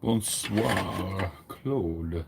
Bonsoir, Claude.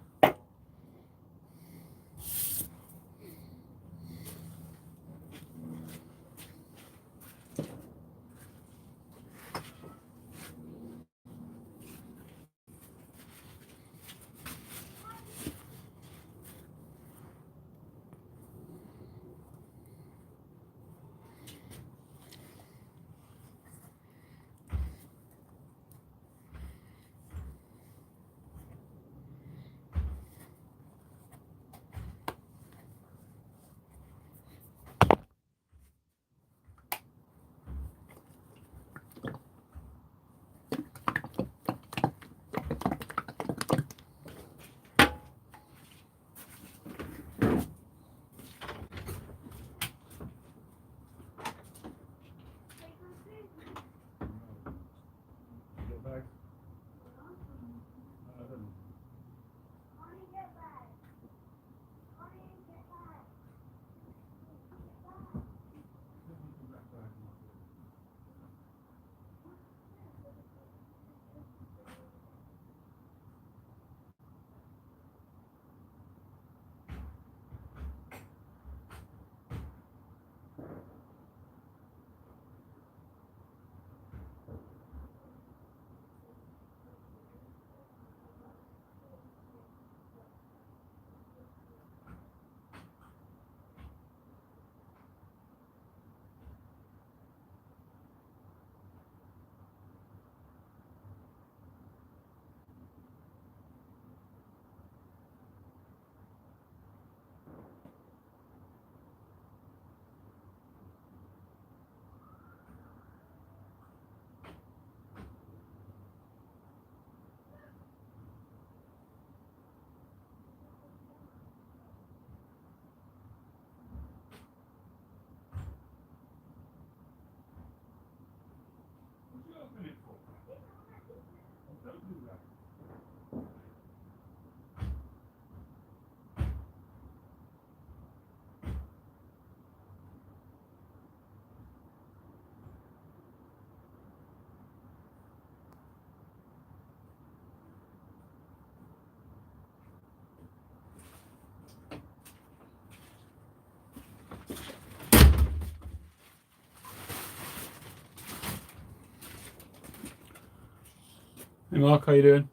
Hey Mark, how you doing?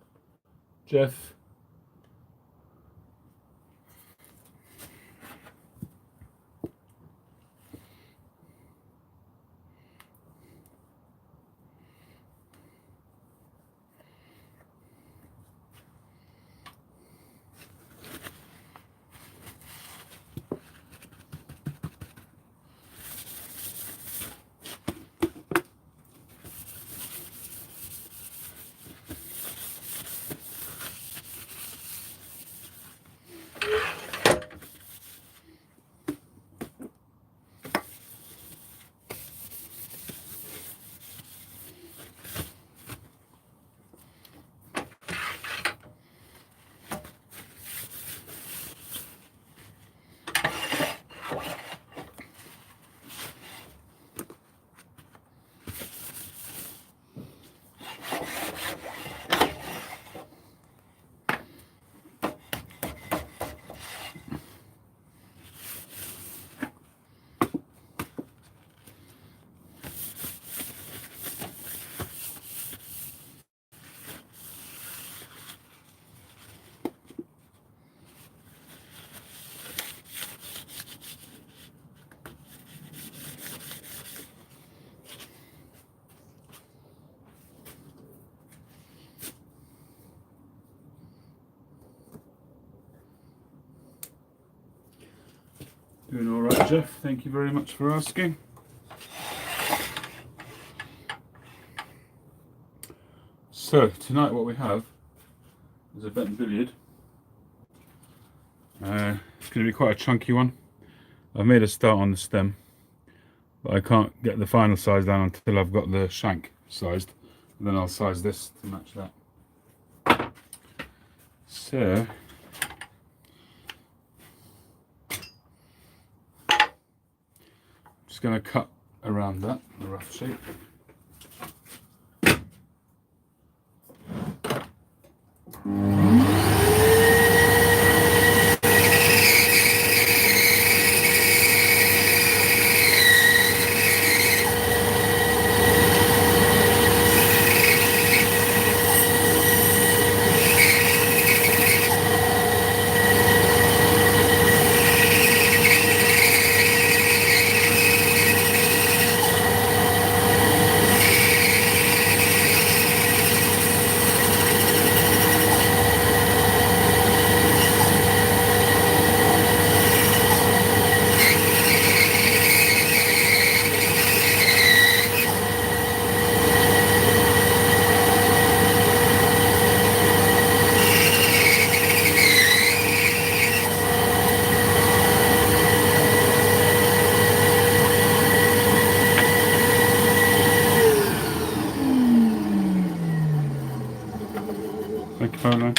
Jeff? Doing all right, Jeff. Thank you very much for asking. So tonight, what we have is a bet in billiard. It's going to be quite a chunky one. I've made a start on the stem, but I can't get the final size down until I've got the shank sized. And then I'll size this to match that. So just going to cut around that in a rough shape. Thank you, Caroline.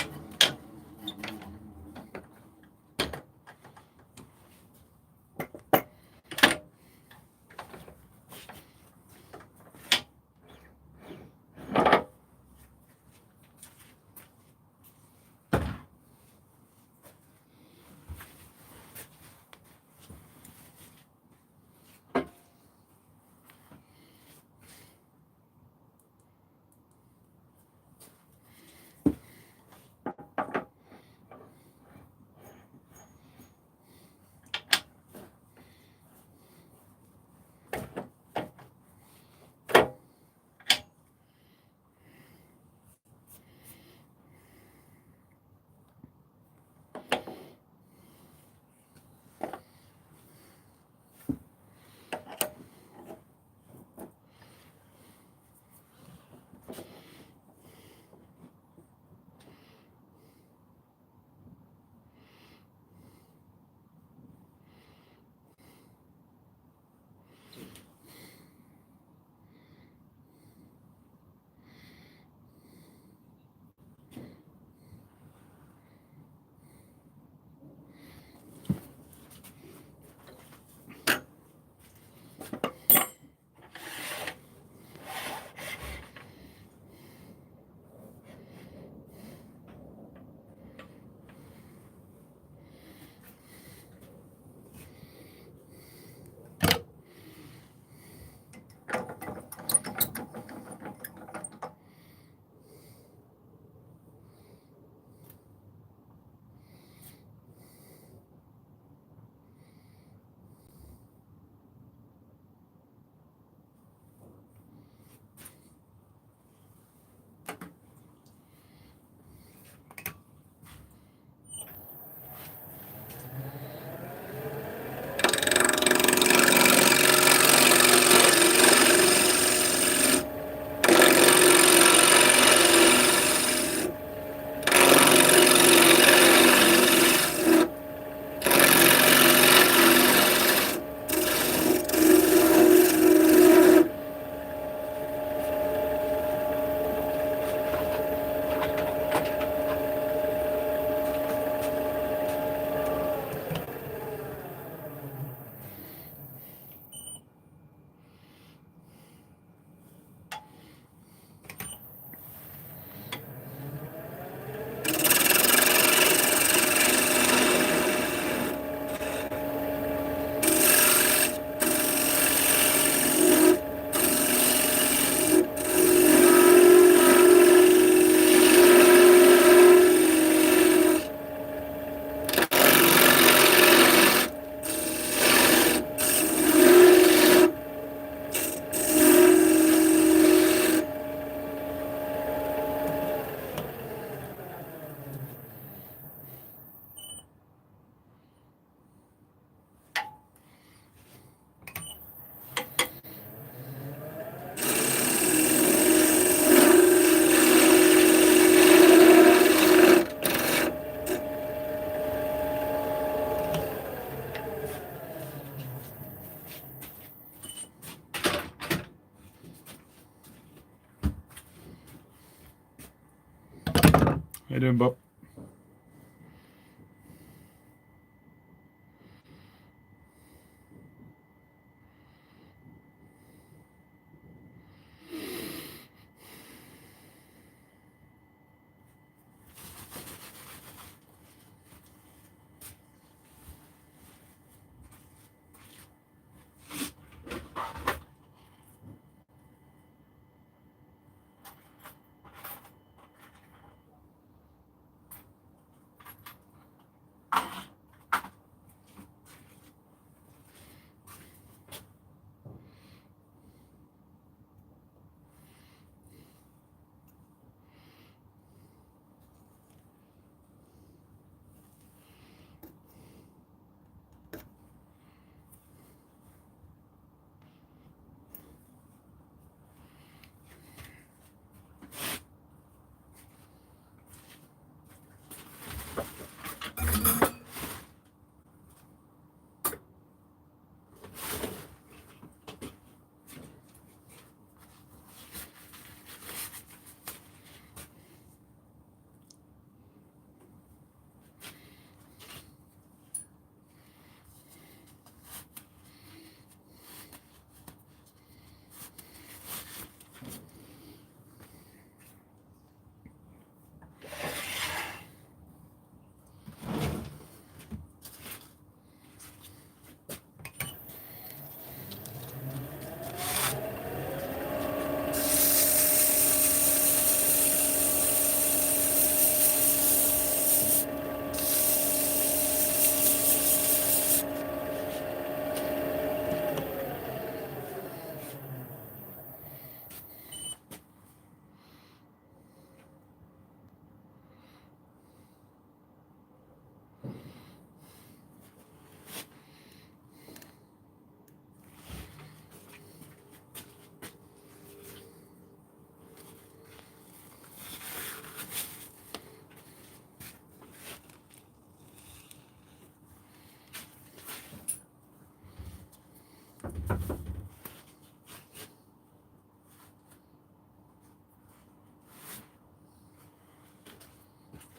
How you doing, Bob?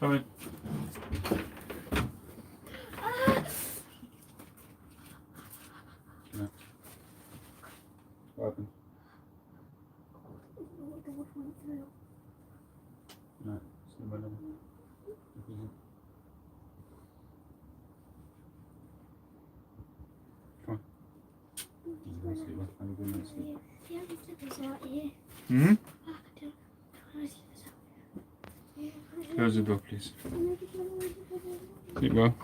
Come in. No. What happened? No, it's the window. Come on. He's going to sleep. Have a good night's sleep. Hmm? Close the door, please. Sleep well.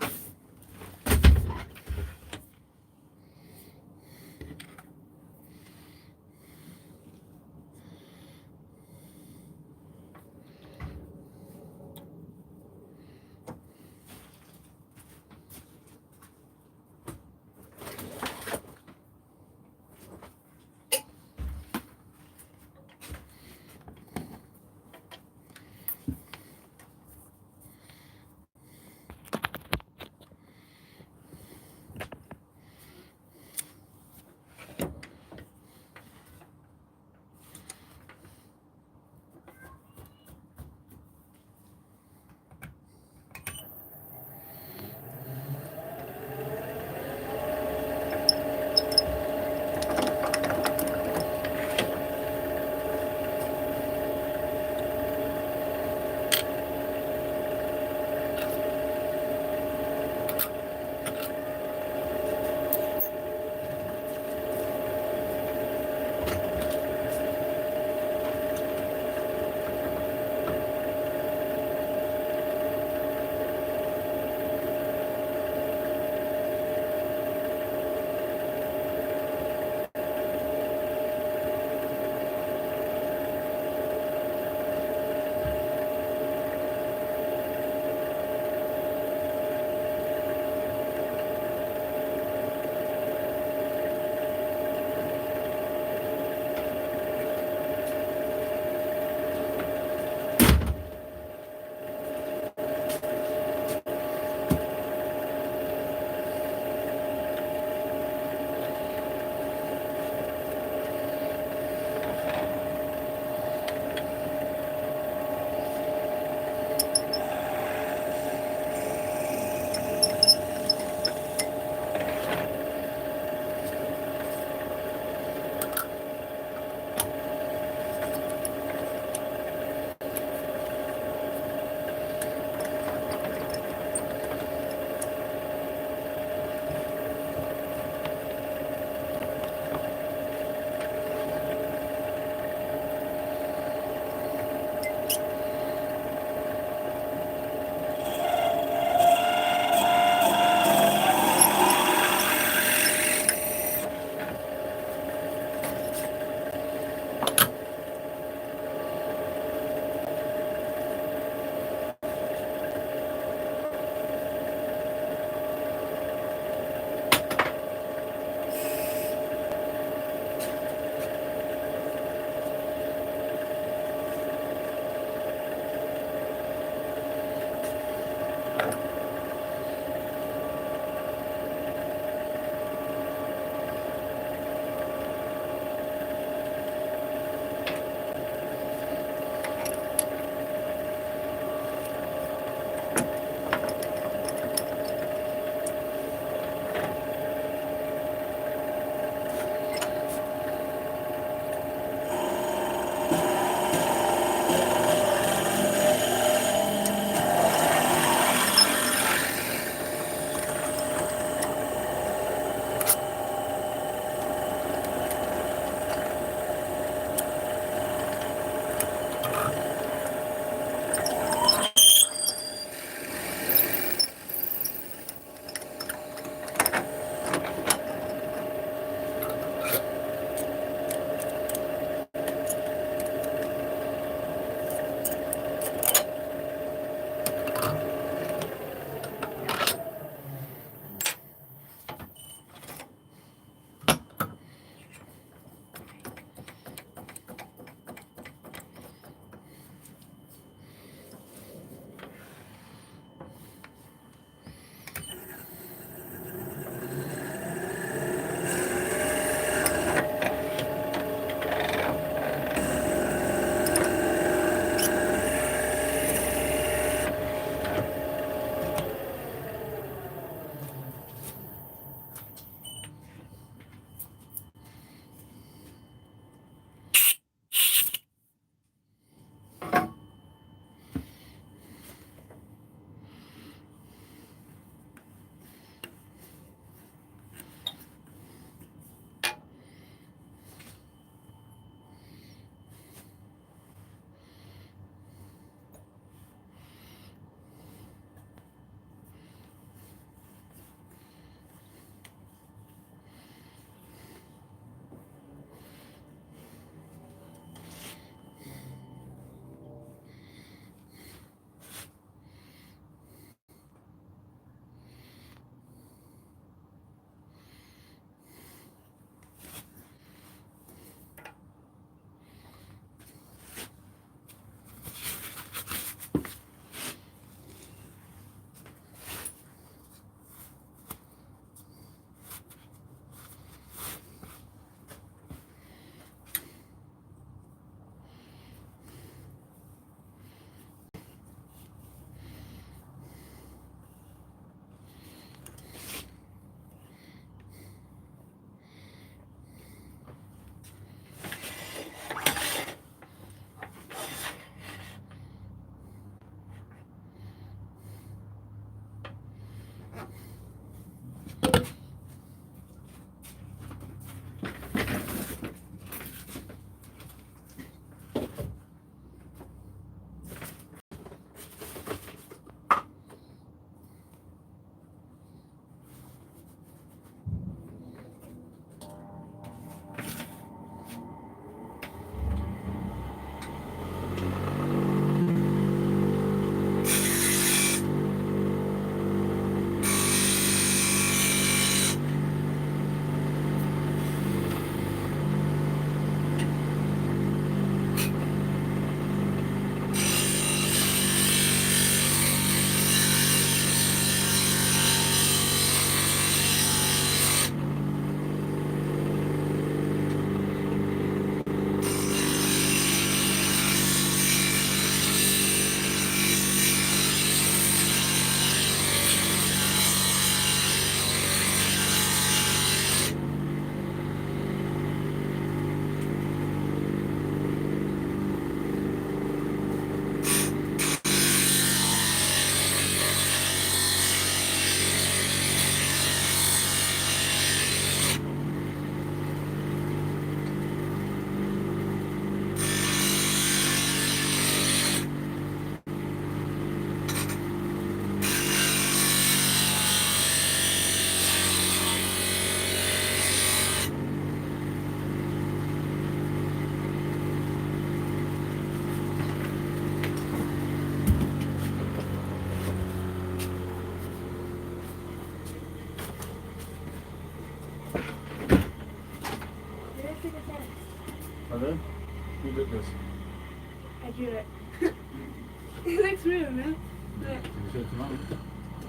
through them, man. Look. Show it to Mum.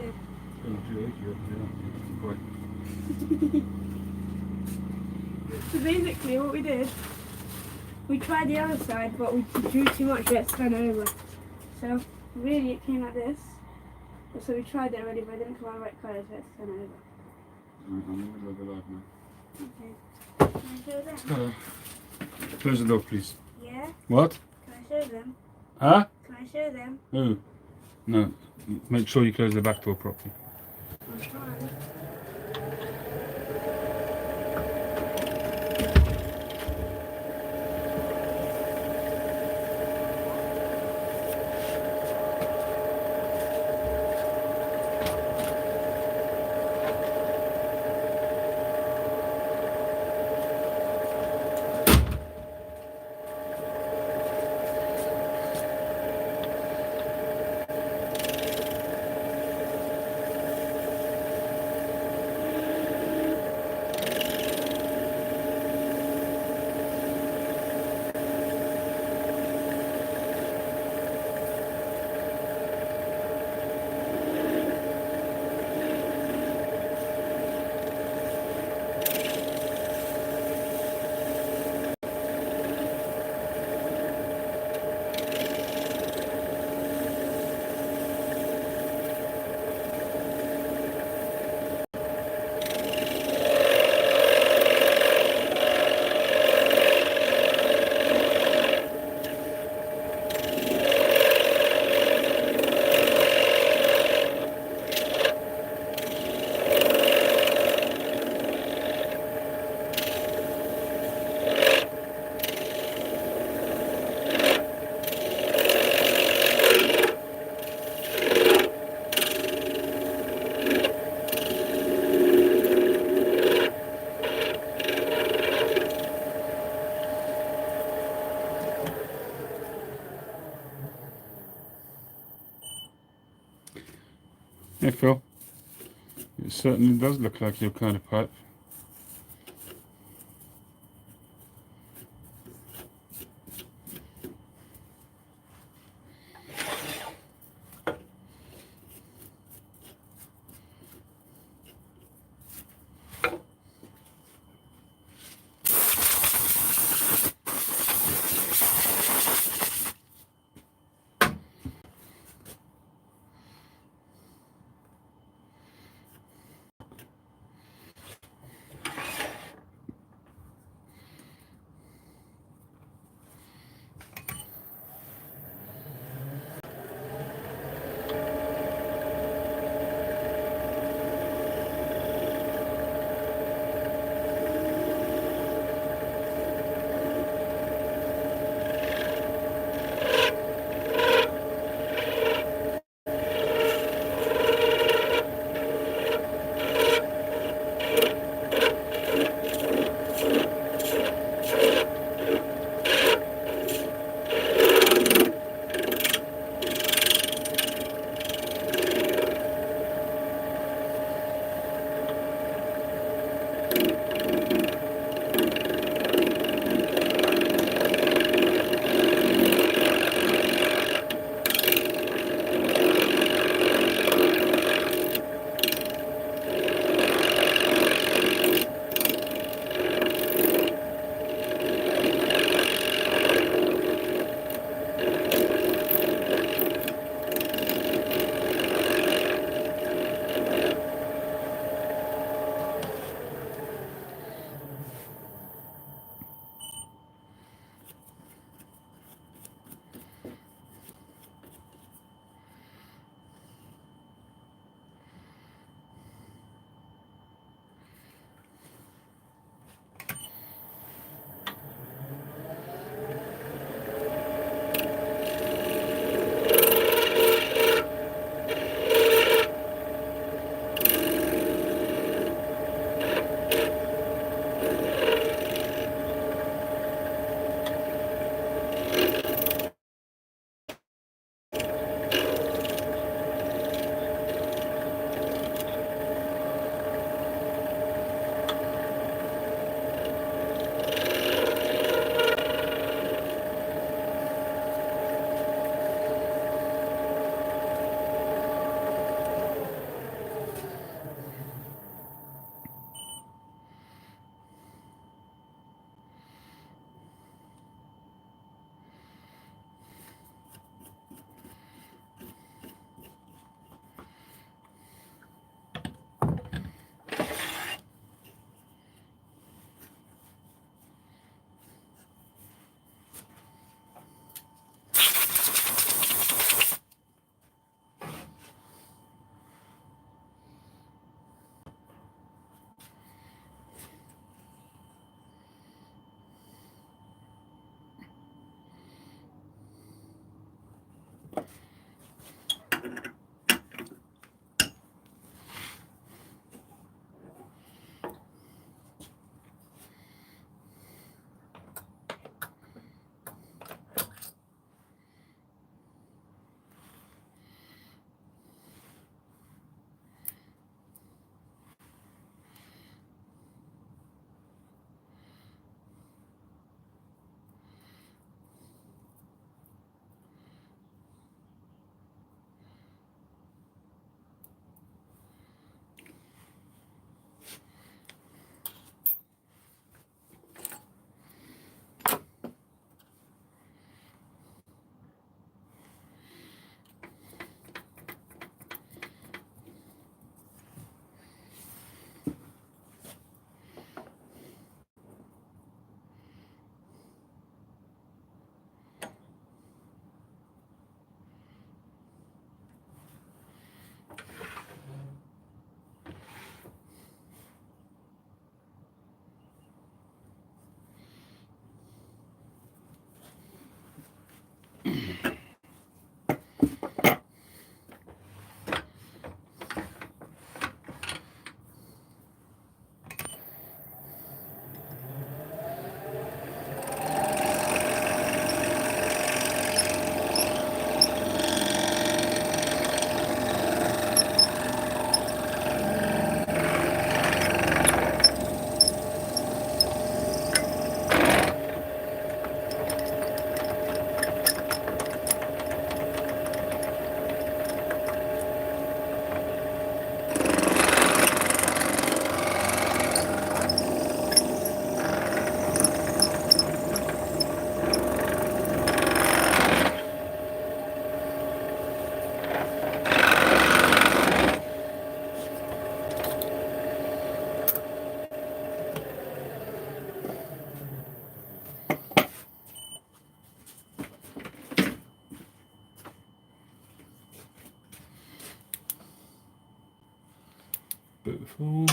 Yeah. So basically what we did, we tried the other side but we drew too much, so it's turned over. So really it came like this. So we tried it already but it didn't come out the right colour, so it's turned over. I'm in the middle of the live now. Okay. Can I show them? Close the door, please. Yeah? What? Can I show them? Huh? Can I show them? Oh. No. Make sure you close the back door properly. I'm trying. Yeah, Phil. It certainly does look like your kind of pipe. Beautiful.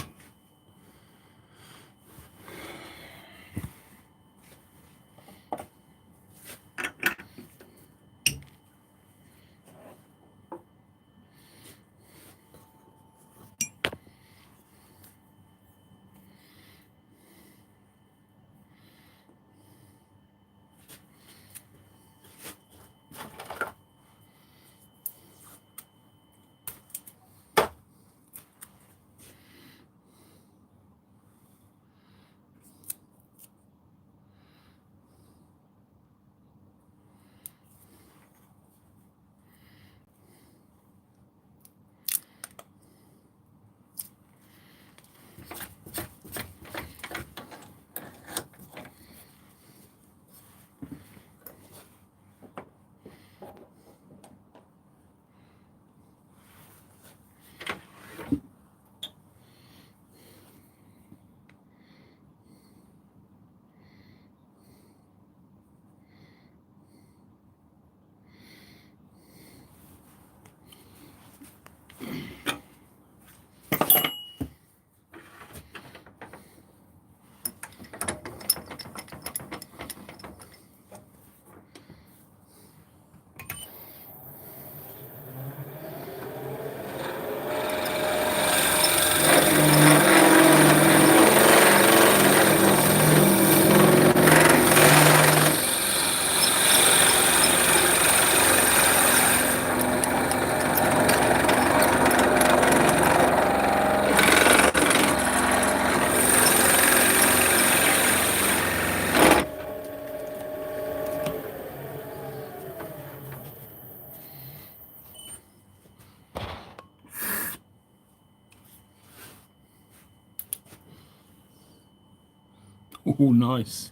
Oh, nice.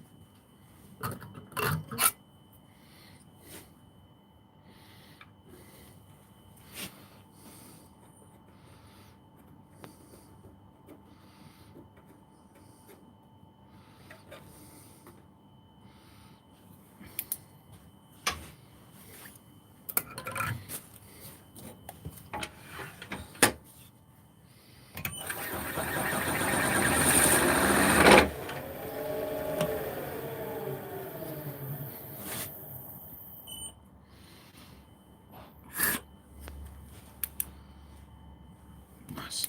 Nice.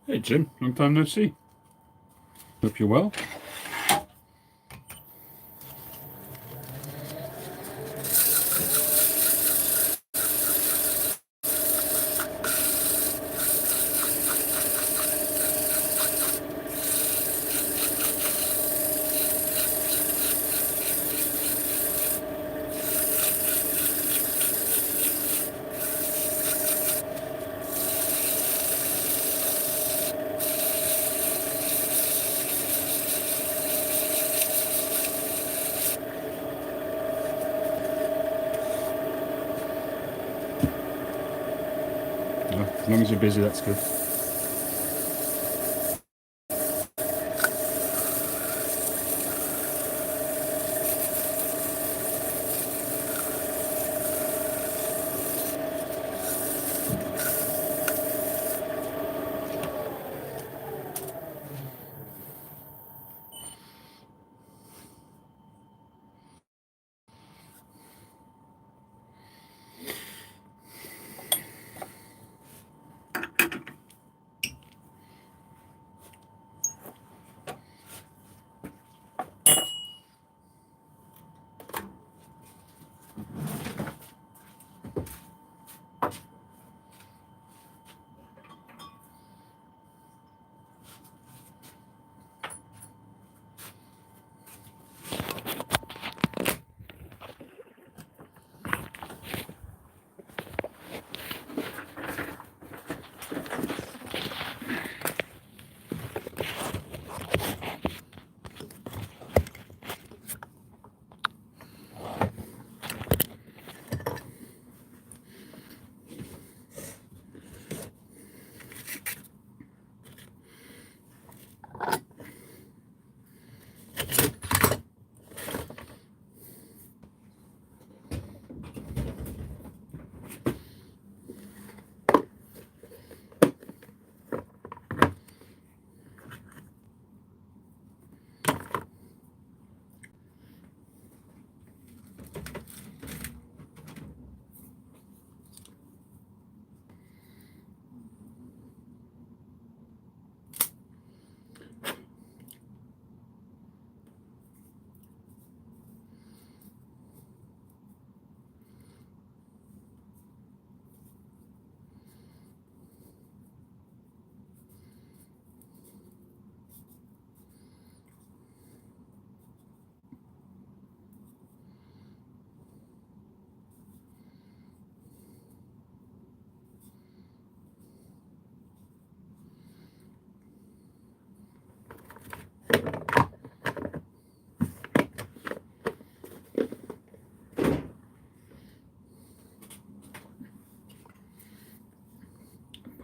Hey Jim, long time no see. Hope you're well. As long as you're busy, that's good.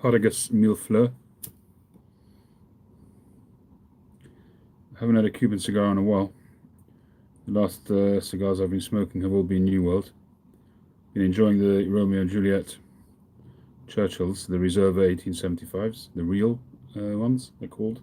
Partagas Mille Fleur. I haven't had a Cuban cigar in a while. The last cigars I've been smoking have all been New World. Been enjoying the Romeo and Juliet Churchills, the Reserva 1875s, the real ones, they're called.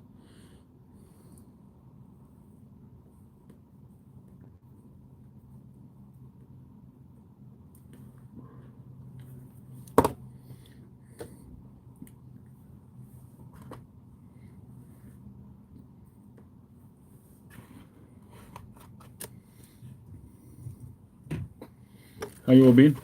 How you all been?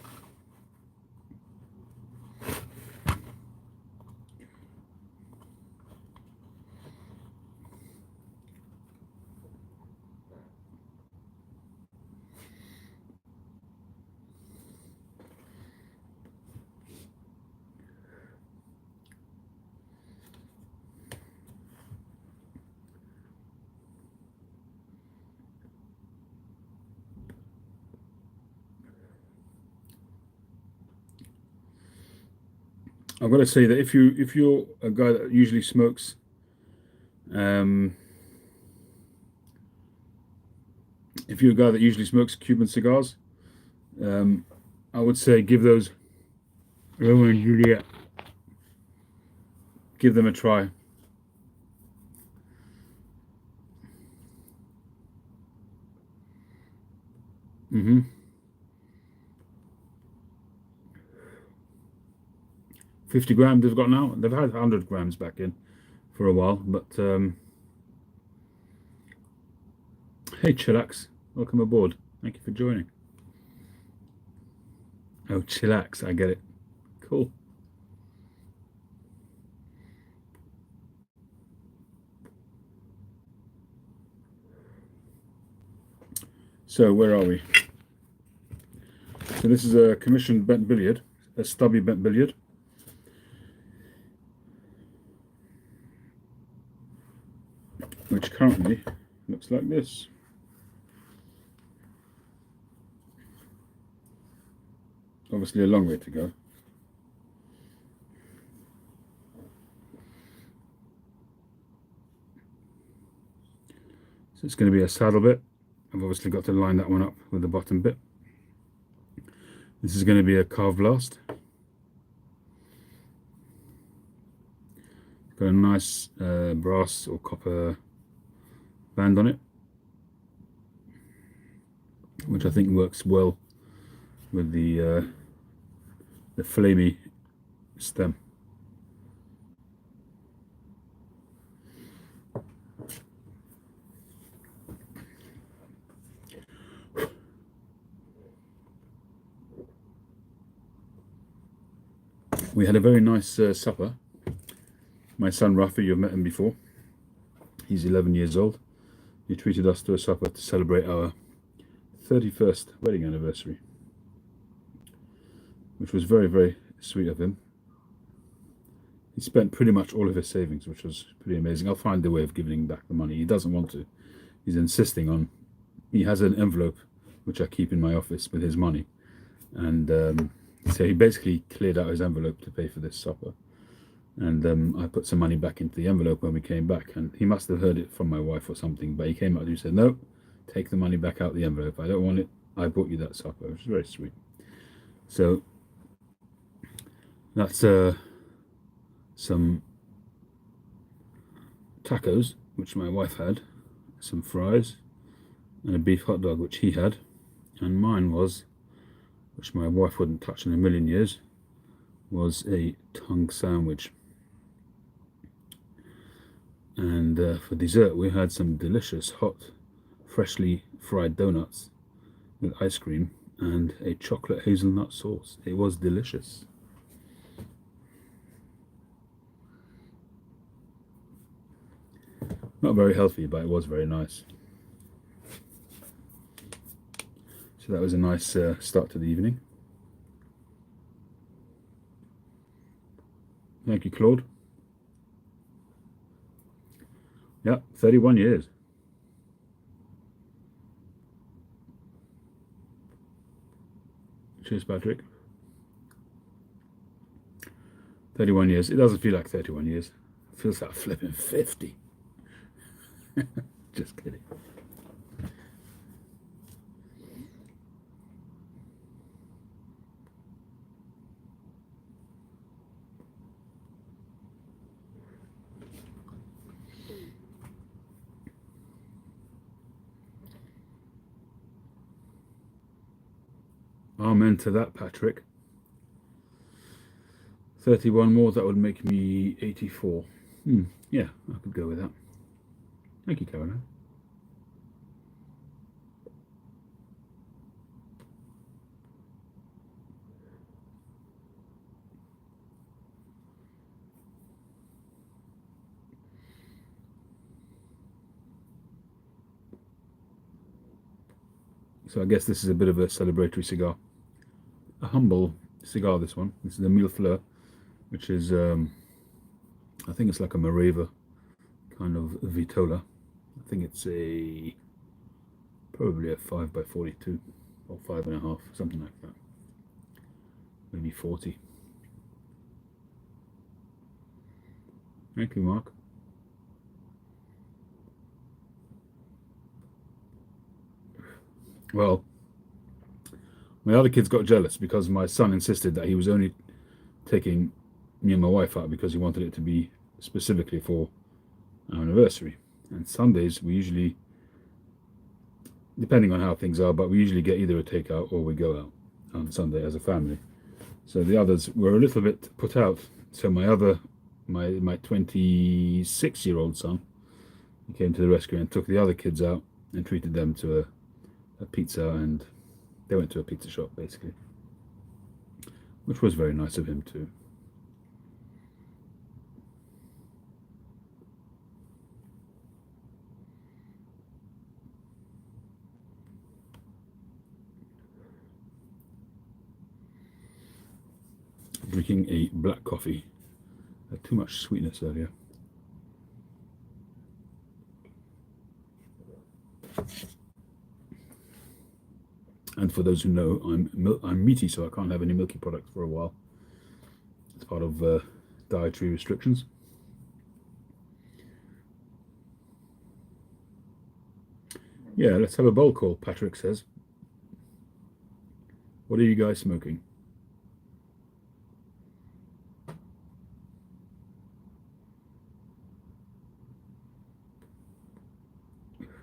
I've got to say that if you're a guy that usually smokes, um, if you're a guy that usually smokes Cuban cigars, I would say give those Romeo and Juliet, give them a try. Mm-hmm. 50 grams they've got now. They've had 100 grams back in. for a while. But hey, Chillax, welcome aboard. Thank you for joining. Oh, Chillax, I get it. Cool. So where are we? So this is a commissioned bent billiard, a stubby bent billiard. Which currently looks like this. Obviously a long way to go. So it's going to be a saddle bit. I've obviously got to line that one up with the bottom bit. This is going to be a carved blast. Got a nice brass or copper band on it, which I think works well with the flamey stem. We had a very nice supper. My son Rafi, you've met him before. He's 11 years old. He treated us to a supper to celebrate our 31st wedding anniversary, which was very, very sweet of him. He spent pretty much all of his savings, which was pretty amazing. I'll find a way of giving him back the money. He doesn't want to. He's insisting on. He has an envelope which I keep in my office with his money, and so he basically cleared out his envelope to pay for this supper. And I put some money back into the envelope when we came back, and he must have heard it from my wife or something, but he came out and he said, no, take the money back out the envelope. I don't want it. I bought you that supper. Which is very sweet. So that's some tacos, which my wife had, some fries, and a beef hot dog, which he had, and mine was, which my wife wouldn't touch in a million years, was a tongue sandwich. And for dessert we had some delicious hot freshly fried donuts with ice cream and a chocolate hazelnut sauce. It was delicious. Not very healthy, but it was very nice. So that was a nice start to the evening. Thank you, Claude. Yeah, 31 years. Cheers, Patrick. 31 years. It doesn't feel like 31 years. It feels like flipping 50. Just kidding. Amen to that, Patrick. 31 more, that would make me 84. Yeah, I could go with that. Thank you, Caroline. So I guess this is a bit of a celebratory cigar. A humble cigar, this one. This is a Mille Fleur, which is, I think it's like a Morava kind of Vitola. I think it's probably a 5x42 or 5.5, something like that. Maybe 40. Thank you, Mark. Well, my other kids got jealous because my son insisted that he was only taking me and my wife out because he wanted it to be specifically for our anniversary. And Sundays we usually, depending on how things are, but we usually get either a takeout or we go out on Sunday as a family. So the others were a little bit put out. So my other my 26-year-old son. He came to the rescue and took the other kids out and treated them to a pizza, and they went to a pizza shop basically, which was very nice of him too. Drinking a black coffee. Had too much sweetness earlier. And for those who know, I'm meaty, so I can't have any milky products for a while. It's part of dietary restrictions. Yeah, let's have a bowl call, Patrick says. What are you guys smoking?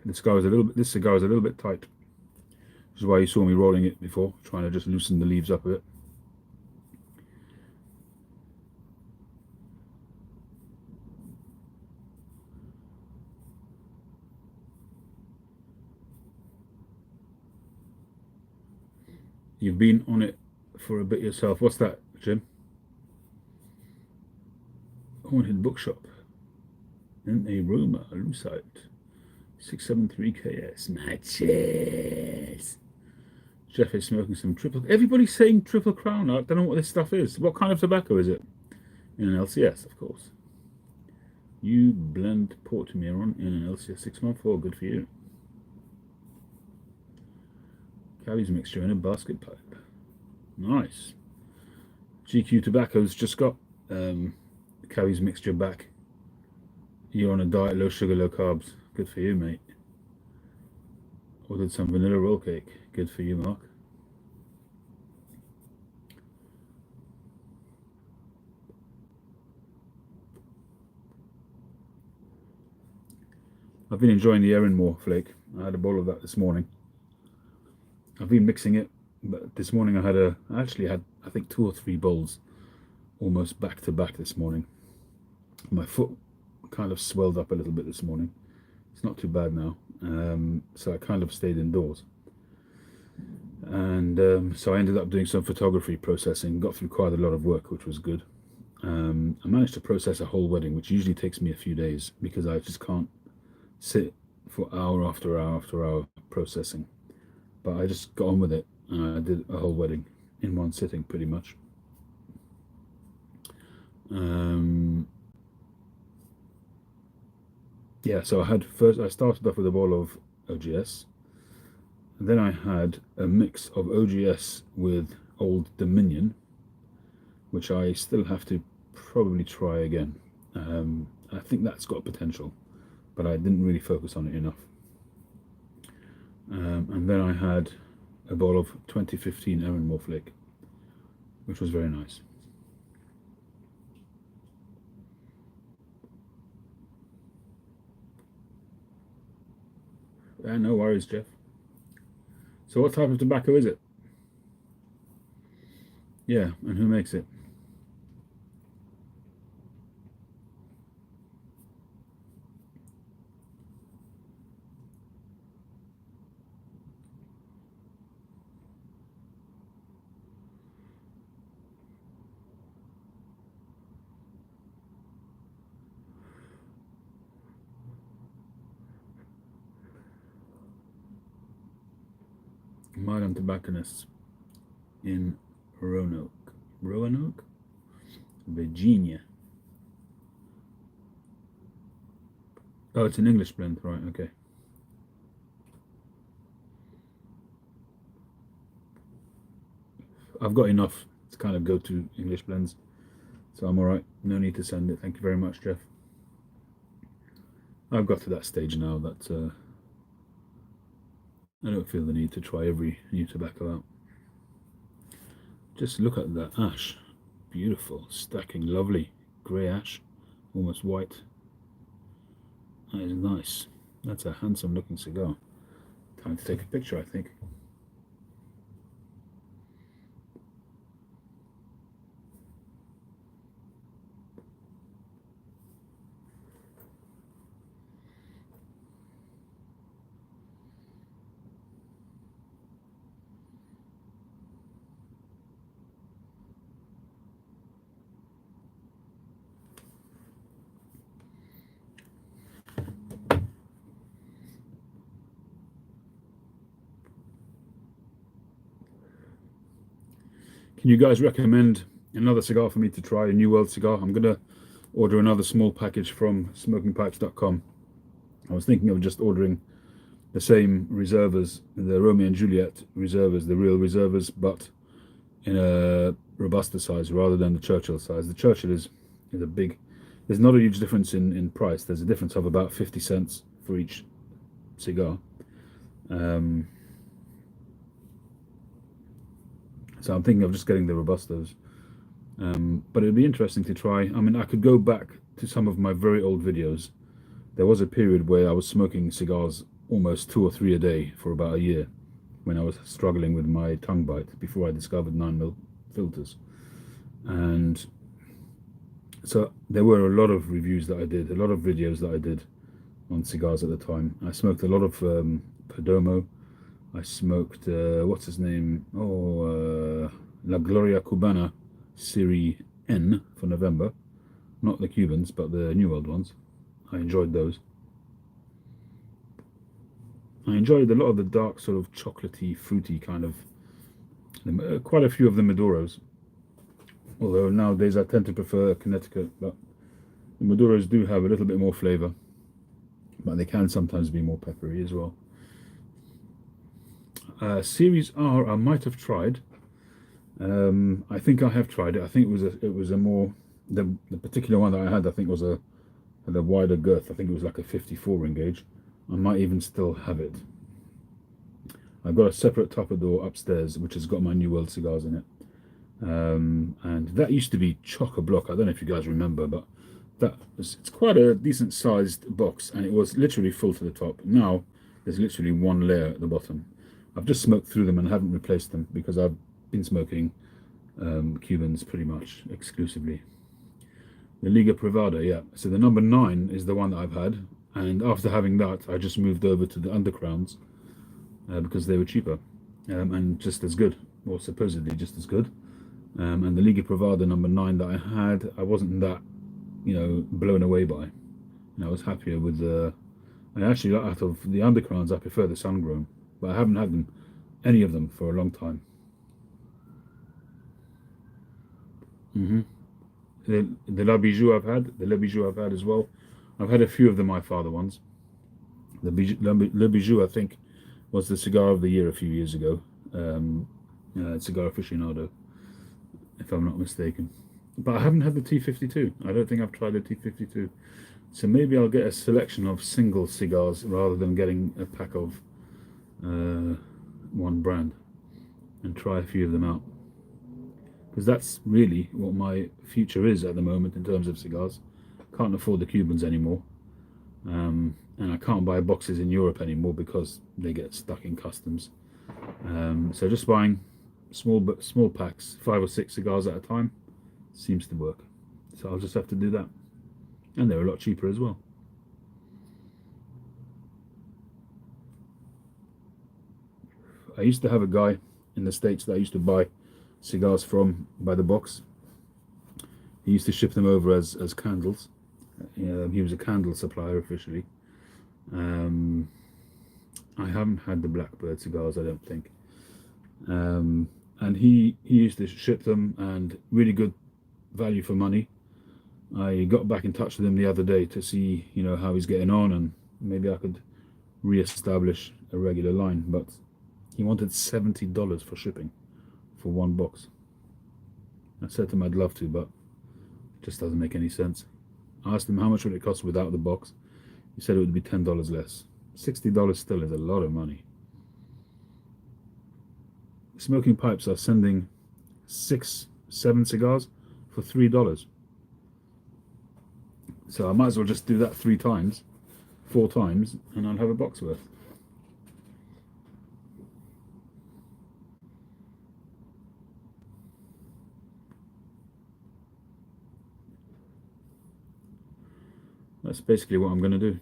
This cigar is a little bit tight. Which is why you saw me rolling it before, trying to just loosen the leaves up a bit. You've been on it for a bit yourself. What's that, Jim? Haunted bookshop in a Roma, Lucite, 673 KS. Matches. Jeff is smoking some triple. Everybody's saying Triple Crown. I don't know what this stuff is. What kind of tobacco is it? In an LCS, of course. You blend Port Miron in an LCS 614. Good for you. Callie's mixture in a basket pipe. Nice. GQ Tobacco's just got Callie's mixture back. You're on a diet, low sugar, low carbs. Good for you, mate. Ordered some vanilla roll cake. Good for you, Mark. I've been enjoying the Erinmore flake. I had a bowl of that this morning. I've been mixing it, but this morning I actually had I think 2 or 3 bowls almost back to back this morning. My foot kind of swelled up a little bit this morning. It's not too bad now, so I kind of stayed indoors, and so I ended up doing some photography processing. Got through quite a lot of work, which was good. I managed to process a whole wedding, which usually takes me a few days because I just can't sit for hour after hour after hour processing. But I just got on with it, and I did a whole wedding in one sitting pretty much. Yeah, so I started off with a bowl of OGS, and then I had a mix of OGS with Old Dominion, which I still have to probably try again. I think that's got potential, but I didn't really focus on it enough. And then I had a bowl of 2015 Erinmore flake, which was very nice. No worries, Jeff. So what type of tobacco is it? Yeah, and who makes it? Modern tobacconists in Roanoke, Virginia. Oh, it's an English blend, right? Okay. I've got enough to kind of go to English blends, so I'm all right. No need to send it. Thank you very much, Jeff. I've got to that stage now that I don't feel the need to try every new tobacco out. Just look at that ash. Beautiful, stacking, lovely. Grey ash, almost white. That is nice. That's a handsome looking cigar. Time to take a picture, I think. Can you guys recommend another cigar for me to try, a New World cigar? I'm going to order another small package from smokingpipes.com. I was thinking of just ordering the same reservers, the Romeo and Juliet reservers, the real reservers, but in a Robusta size rather than the Churchill size. The Churchill is a big, there's not a huge difference in price. There's a difference of about 50 cents for each cigar. So I'm thinking of just getting the Robustas. But it'd be interesting to try. I mean, I could go back to some of my very old videos. There was a period where I was smoking cigars almost 2 or 3 a day for about a year when I was struggling with my tongue bite before I discovered 9mm filters. And so there were a lot of reviews that I did, a lot of videos that I did on cigars at the time. I smoked a lot of Perdomo. I smoked, what's his name? La Gloria Cubana Serie N for November. Not the Cubans, but the New World ones. I enjoyed those. I enjoyed a lot of the dark, sort of chocolatey, fruity kind of, quite a few of the Maduros. Although nowadays I tend to prefer Connecticut, but the Maduros do have a little bit more flavor, but they can sometimes be more peppery as well. Series R I might have tried. I think I have tried it. I think it was a more, the particular one that I had, I think was had a wider girth. I think it was like a 54 ring gauge. I might even still have it. I've got a separate tupper upstairs which has got my New World cigars in it. And that used to be chock-a-block. I don't know if you guys remember, but it's quite a decent sized box, and it was literally full to the top. Now there's literally one layer at the bottom. I've just smoked through them and haven't replaced them because I've been smoking Cubans pretty much exclusively. The Liga Privada, yeah. So the number 9 is the one that I've had, and after having that, I just moved over to the Undercrowns because they were cheaper and just as good, or supposedly just as good. And the Liga Privada number 9 that I had, I wasn't that, blown away by. I was happier with the. And actually, out of the Undercrowns, I prefer the Sun-Grown, but I haven't had any of them for a long time. The La Bijou I've had, as well. I've had a few of the My Father ones. Le Bijou, I think, was the cigar of the year a few years ago. Cigar Aficionado, if I'm not mistaken. But I haven't had the T52. I don't think I've tried the T52. So maybe I'll get a selection of single cigars rather than getting a pack of one brand and try a few of them out. Because that's really what my future is at the moment in terms of cigars. Can't afford the Cubans anymore. And I can't buy boxes in Europe anymore because they get stuck in customs. So just buying small packs, 5 or 6 cigars at a time, seems to work. So I'll just have to do that. And they're a lot cheaper as well. I used to have a guy in the States that I used to buy cigars from by the box. He used to ship them over as candles. He was a candle supplier officially. I haven't had the Blackbird cigars, I don't think. And he used to ship them, and really good value for money. I got back in touch with him the other day to see, how he's getting on, and maybe I could re-establish a regular line. But he wanted $70 for shipping for one box. I said to him I'd love to, but it just doesn't make any sense. I asked him how much would it cost without the box. He said it would be $10 less. $60 still is a lot of money. Smoking Pipes are sending 6-7 cigars for $3. So I might as well just do that 4 times, and I'll have a box worth. That's basically what I'm going to do.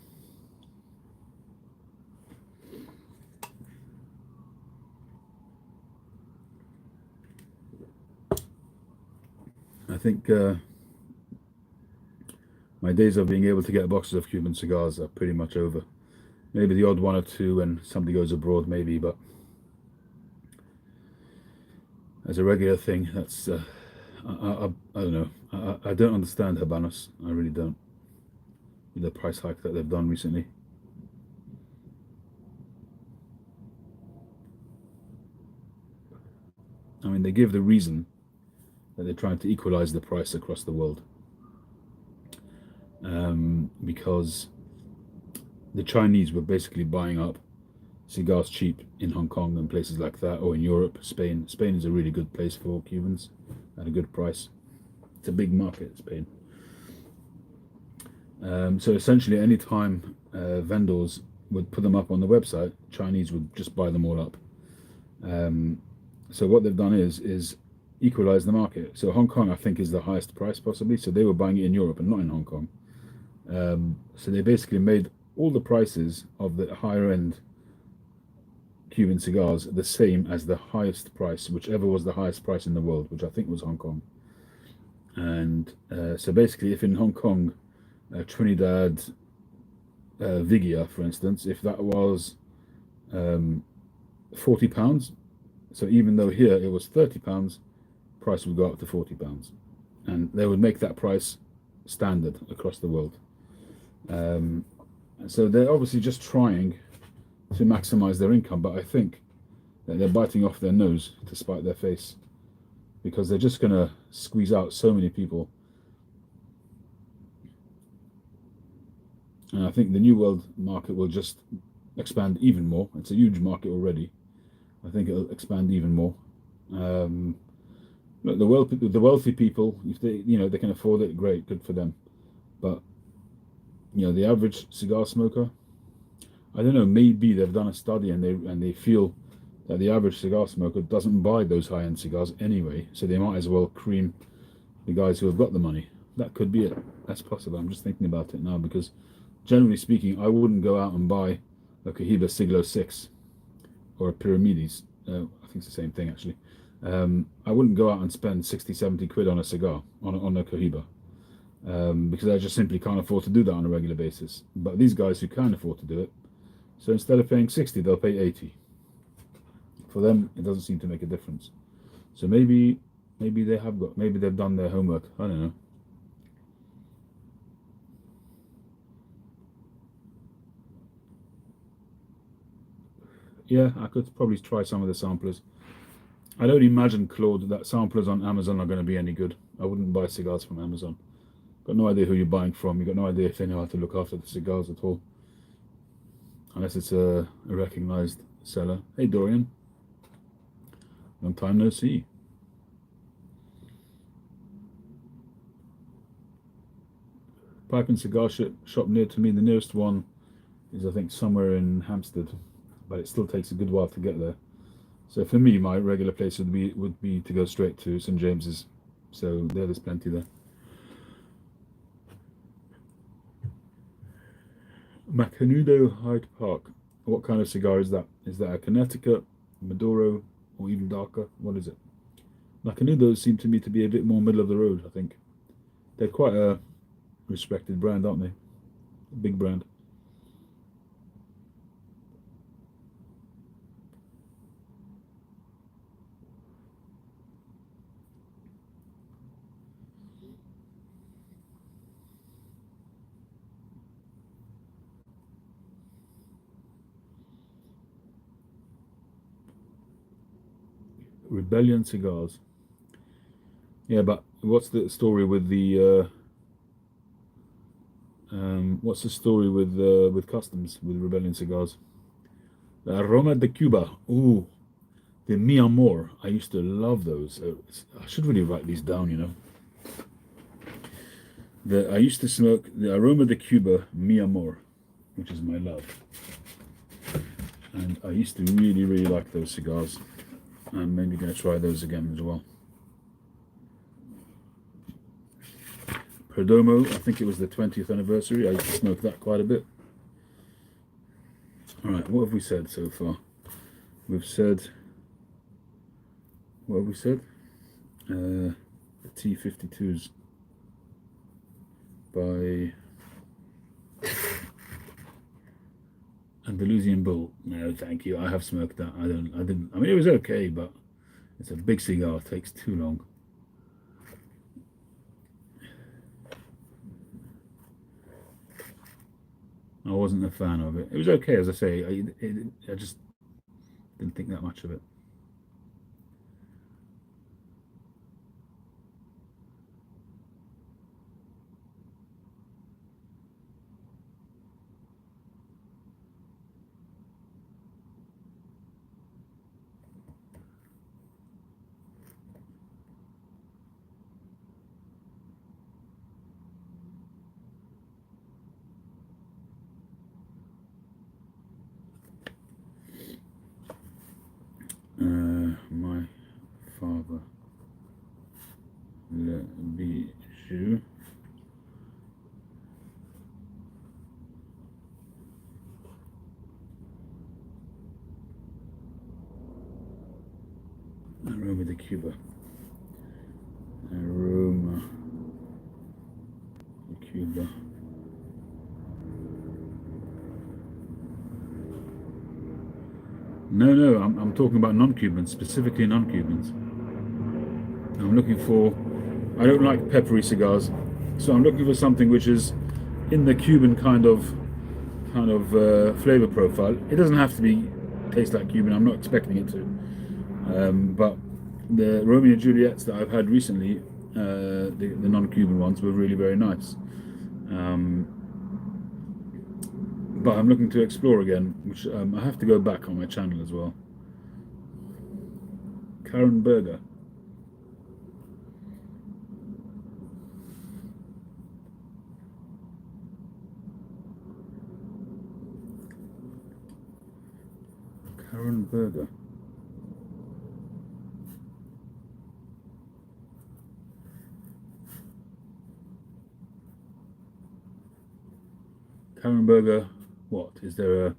I think my days of being able to get boxes of Cuban cigars are pretty much over. Maybe the odd one or two when somebody goes abroad, maybe, but as a regular thing. That's I don't know. I don't understand Habanos. I really don't. With the price hike that they've done recently. I mean, they give the reason that they're trying to equalize the price across the world, because the Chinese were basically buying up cigars cheap in Hong Kong and places like that, or in Europe, Spain. Spain is a really good place for Cubans at a good price. It's a big market, Spain. So essentially, any time vendors would put them up on the website, Chinese would just buy them all up. So what they've done is equalize the market. So Hong Kong, I think, is the highest price possibly. So they were buying it in Europe and not in Hong Kong. So they basically made all the prices of the higher end Cuban cigars the same as the highest price, whichever was the highest price in the world, which I think was Hong Kong. And so basically, if in Hong Kong, Trinidad Vigia, for instance, if that was £40, so even though here it was £30, price would go up to £40, and they would make that price standard across the world. So they're obviously just trying to maximize their income, but I think that they're biting off their nose to spite their face, because they're just going to squeeze out so many people. And I think the New World market will just expand even more. It's a huge market already. I think it'll expand even more. Look, the wealthy people, if they they can afford it, great, good for them. But the average cigar smoker, I don't know. Maybe they've done a study and they feel that the average cigar smoker doesn't buy those high-end cigars anyway, so they might as well cream the guys who have got the money. That could be it. That's possible. I'm just thinking about it now, because generally speaking, I wouldn't go out and buy a Cohiba Siglo 6 or a Pyramides. I think it's the same thing, actually. I wouldn't go out and spend 60, 70 quid on a cigar, on a Cohiba, because I just simply can't afford to do that on a regular basis. But these guys who can afford to do it, so instead of paying 60, they'll pay 80. For them, it doesn't seem to make a difference. So maybe they've done their homework. I don't know. Yeah, I could probably try some of the samplers. I don't imagine, Claude, that samplers on Amazon are going to be any good. I wouldn't buy cigars from Amazon. Got no idea who you're buying from. You've got no idea if they know how to look after the cigars at all. Unless it's a recognized seller. Hey, Dorian. Long time no see. Pipe and cigar shop near to me. The nearest one is, I think, somewhere in Hampstead, but it still takes a good while to get there. So for me, my regular place would be to go straight to St James's. So there's plenty there. Macanudo Hyde Park. What kind of cigar is that? Is that a Connecticut, Maduro, or even darker? What is it? Macanudos seem to me to be a bit more middle of the road, I think. They're quite a respected brand, aren't they? A big brand. Rebellion cigars. Yeah, but what's the story with the with customs with Rebellion cigars? The Aroma de Cuba. Ooh, the Mi Amor. I used to love those. I should really write these down, I used to smoke the Aroma de Cuba Mi Amor, which is my love. And I used to really, really like those cigars. I'm maybe going to try those again as well. Perdomo, I think it was the 20th anniversary. I used to smoke that quite a bit. Alright, what have we said so far? We've said... What have we said? The T52s by Andalusian Bull. No, thank you. I have smoked that. I mean, it was okay, but It's a big cigar, it takes too long. I wasn't a fan of it. It was okay, as I say. I just didn't think that much of it. My father, le bijou. Aroma de Cuba. Aroma de Cuba. No, I'm talking about non-Cubans, specifically non-Cubans. I'm looking for, I don't like peppery cigars, so I'm looking for something which is in the Cuban kind of flavor profile. It doesn't have to be taste like Cuban. I'm not expecting it to, but the Romeo and Juliets that I've had recently, the non-Cuban ones, were really very nice. But I'm looking to explore again, which I have to go back on my channel as well. Karen Burger. Karen Burger. Karen Burger. What is there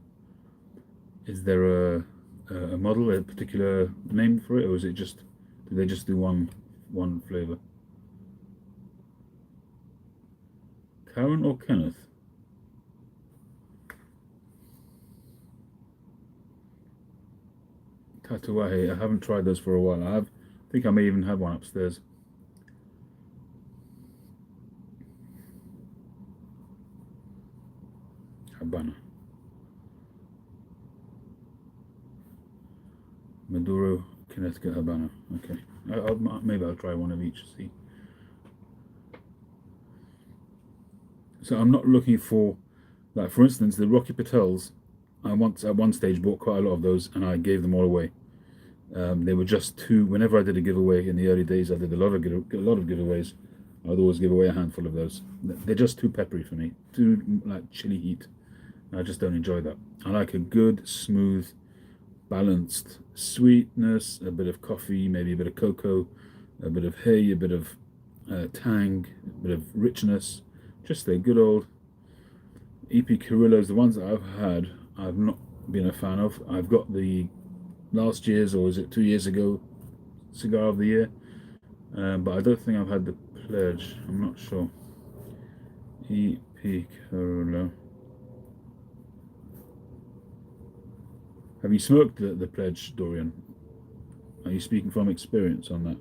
a model, a particular name for it, or is it just, do they just do one flavor? Karen or Kenneth? Tatuaje. I haven't tried those for a while. I think I may even have one upstairs. Habana. Maduro, Connecticut, Habana. Okay. Maybe I'll try one of each, see. So I'm not looking for, like, for instance, the Rocky Patels. I once at one stage bought quite a lot of those, and I gave them all away. They were just too. Whenever I did a giveaway in the early days, I did a lot of giveaways. I would always give away a handful of those. They're just too peppery for me, too like chili heat. I just don't enjoy that. I like a good, smooth, balanced sweetness, a bit of coffee, maybe a bit of cocoa, a bit of hay, a bit of tang, a bit of richness. Just the good old EP Carrillos. The ones that I've had, I've not been a fan of. I've got the last year's, or is it 2 years ago, cigar of the year, but I don't think I've had the Pledge. I'm not sure. EP Carrillo. Have you smoked the Pledge, Dorian? Are you speaking from experience on that?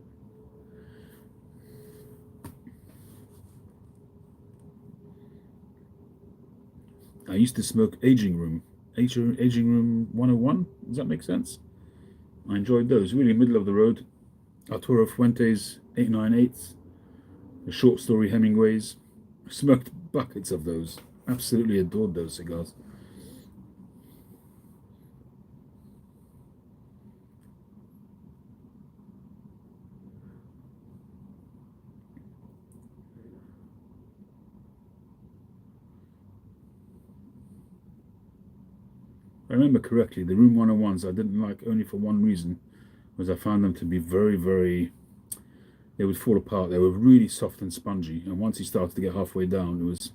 I used to smoke Aging Room 101. Does that make sense? I enjoyed those. Really middle of the road. Arturo Fuentes 898s. The Short Story Hemingways. I smoked buckets of those. Absolutely adored those cigars. If I remember correctly, the Room 101s I didn't like only for one reason, was I found them to be very, they would fall apart. They were really soft and spongy, and once you started to get halfway down, it was,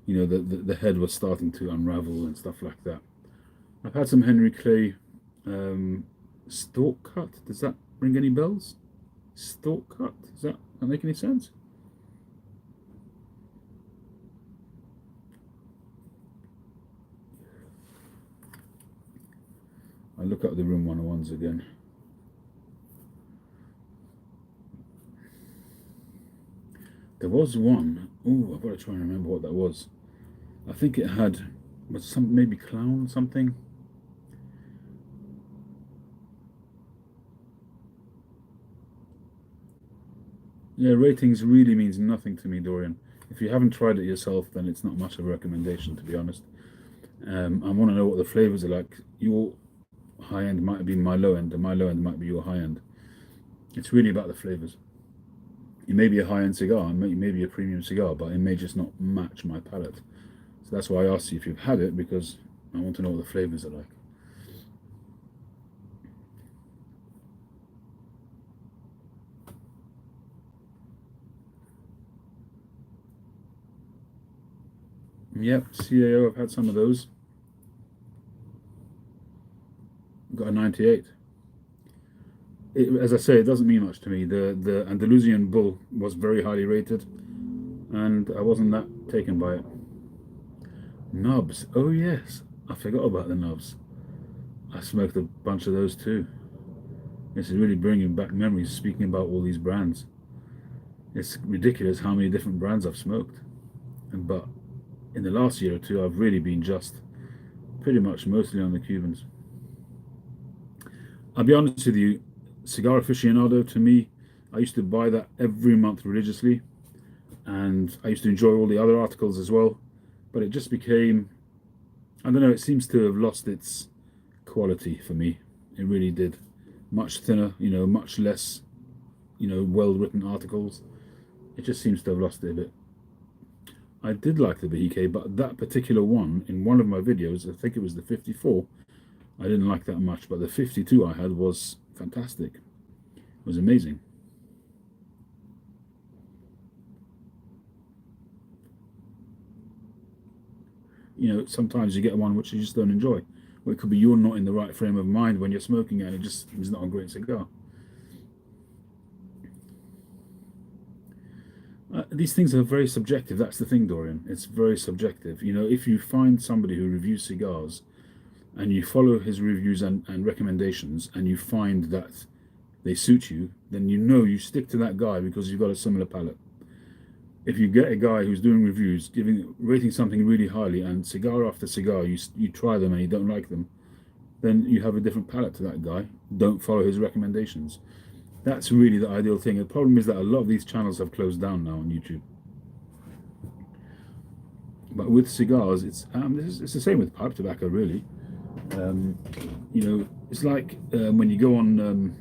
the head was starting to unravel and stuff like that. I've had some Henry Clay Stalk Cut. Does that ring any bells? Stalk Cut? Does that make any sense? I look up the Room 101s again. There was one. Oh, I've got to try and remember what that was. I think it was some maybe clown something. Yeah, ratings really means nothing to me, Dorian. If you haven't tried it yourself, then it's not much of a recommendation, to be honest. I want to know what the flavors are like. Your high end might be my low end, and my low end might be your high end. It's really about the flavors. It may be a high end cigar, it may be a premium cigar, but it may just not match my palate. So that's why I asked you if you've had it, because I want to know what the flavors are like. Yep, CAO, I've had some of those. Got a 98. As I say, it doesn't mean much to me. The Andalusian Bull was very highly rated, and I wasn't that taken by it. Nubs. Oh yes, I forgot about the nubs. I smoked a bunch of those too. This is really bringing back memories, speaking about all these brands. It's ridiculous how many different brands I've smoked. But in the last year or two, I've really been just pretty much mostly on the Cubans. I'll be honest with you, Cigar Aficionado, to me, I used to buy that every month religiously, and I used to enjoy all the other articles as well, but it just became, I don't know, it seems to have lost its quality for me. It really did. Much thinner, much less, well-written articles. It just seems to have lost it a bit. I did like the Bahike, but that particular one, in one of my videos, I think it was the 54, I didn't like that much, but the 52 I had was fantastic. It was amazing. Sometimes you get one which you just don't enjoy. Or it could be you're not in the right frame of mind when you're smoking it, and it just is not a great cigar. These things are very subjective. That's the thing, Dorian. It's very subjective. If you find somebody who reviews cigars and you follow his reviews and recommendations, and you find that they suit you, then you stick to that guy because you've got a similar palate. If you get a guy who's doing reviews, rating something really highly, and cigar after cigar, you try them and you don't like them, then you have a different palate to that guy. Don't follow his recommendations. That's really the ideal thing. The problem is that a lot of these channels have closed down now on YouTube. But with cigars, it's the same with pipe tobacco, really. It's like when you go on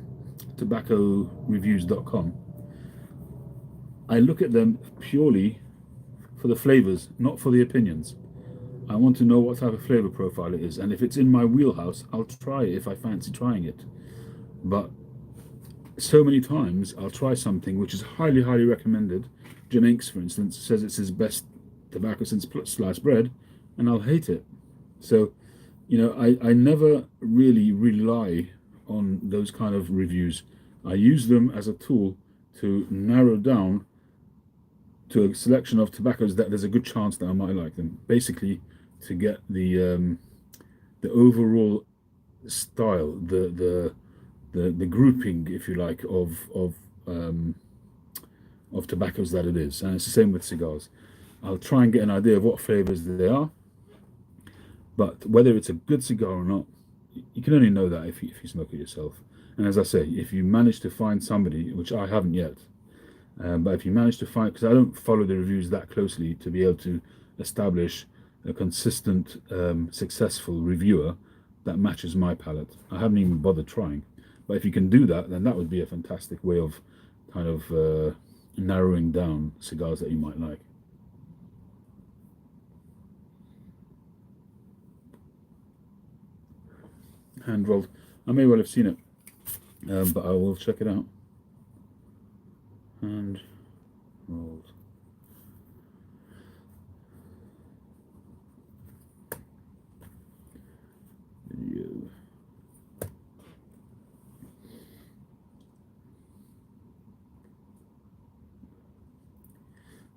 tobaccoreviews.com, I look at them purely for the flavors, not for the opinions. I want to know what type of flavor profile it is, and if it's in my wheelhouse, I'll try it if I fancy trying it. But so many times I'll try something which is highly, highly recommended. Jim Inks, for instance, says it's his best tobacco since sliced bread, and I'll hate it. So, I never really rely on those kind of reviews. I use them as a tool to narrow down to a selection of tobaccos that there's a good chance that I might like them. Basically, to get the overall style, the grouping, if you like, of tobaccos that it is. And it's the same with cigars. I'll try and get an idea of what flavors they are, but whether it's a good cigar or not, you can only know that if you smoke it yourself. And as I say, if you manage to find somebody, which I haven't yet, but if you manage to find, because I don't follow the reviews that closely to be able to establish a consistent, successful reviewer that matches my palate. I haven't even bothered trying. But if you can do that, then that would be a fantastic way of kind of narrowing down cigars that you might like. Hand rolled. I may well have seen it, but I will check it out. Hand rolled. Video.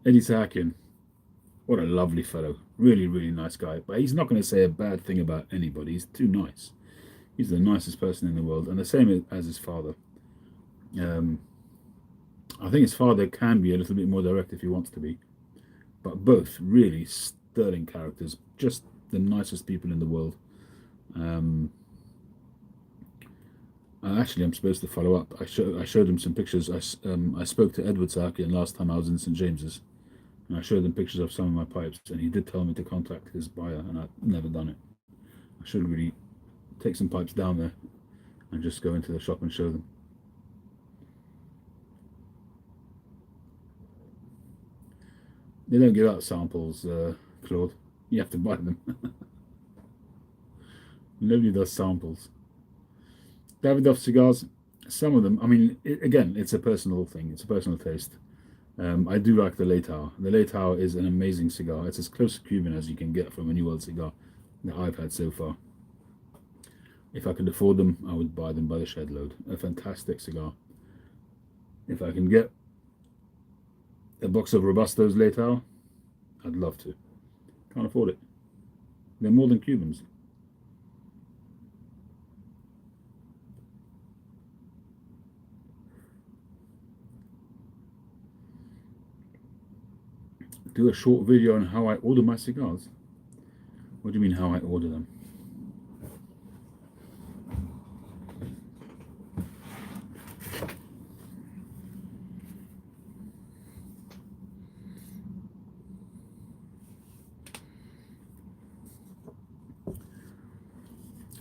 Eddie Sakin, what a lovely fellow. Really, really nice guy. But he's not going to say a bad thing about anybody. He's too nice. He's the nicest person in the world, and the same as his father. I think his father can be a little bit more direct if he wants to be, but both really sterling characters, just the nicest people in the world. Um, Actually, I'm supposed to follow up. I showed him some pictures. I spoke to Edward Sakian last time I was in St James's, and I showed him pictures of some of my pipes, and he did tell me to contact his buyer, and I've never done it. I should really take some pipes down there and just go into the shop and show them. They don't give out samples, Claude. You have to buy them. Nobody does samples. Davidoff cigars, some of them, I mean, again, it's a personal thing. It's a personal taste. I do like the Leitao. The Leitao is an amazing cigar. It's as close to Cuban as you can get from a New World cigar that I've had so far. If I could afford them, I would buy them by the shed load. A fantastic cigar. If I can get a box of Robustos Leitao, I'd love to. Can't afford it. They're more than Cubans. Do a short video on how I order my cigars. What do you mean how I order them?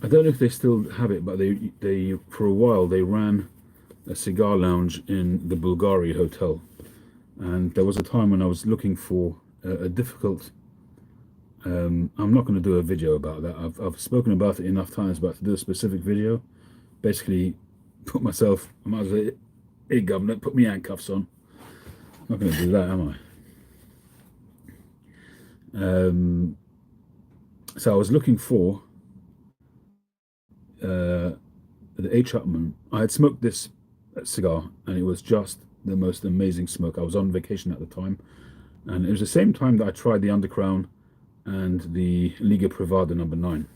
I don't know if they still have it, but they for a while they ran a cigar lounge in the Bulgari Hotel. And there was a time when I was looking for a difficult. I'm not going to do a video about that. I've spoken about it enough times, but to do a specific video, basically put myself. I might as well say, hey governor, put me handcuffs on. I'm not going to do that, am I? So I was looking for the H. Upmann. I had smoked this cigar, and it was just the most amazing smoke. I was on vacation at the time, and it was the same time that I tried the Undercrown and the Liga Privada number 9.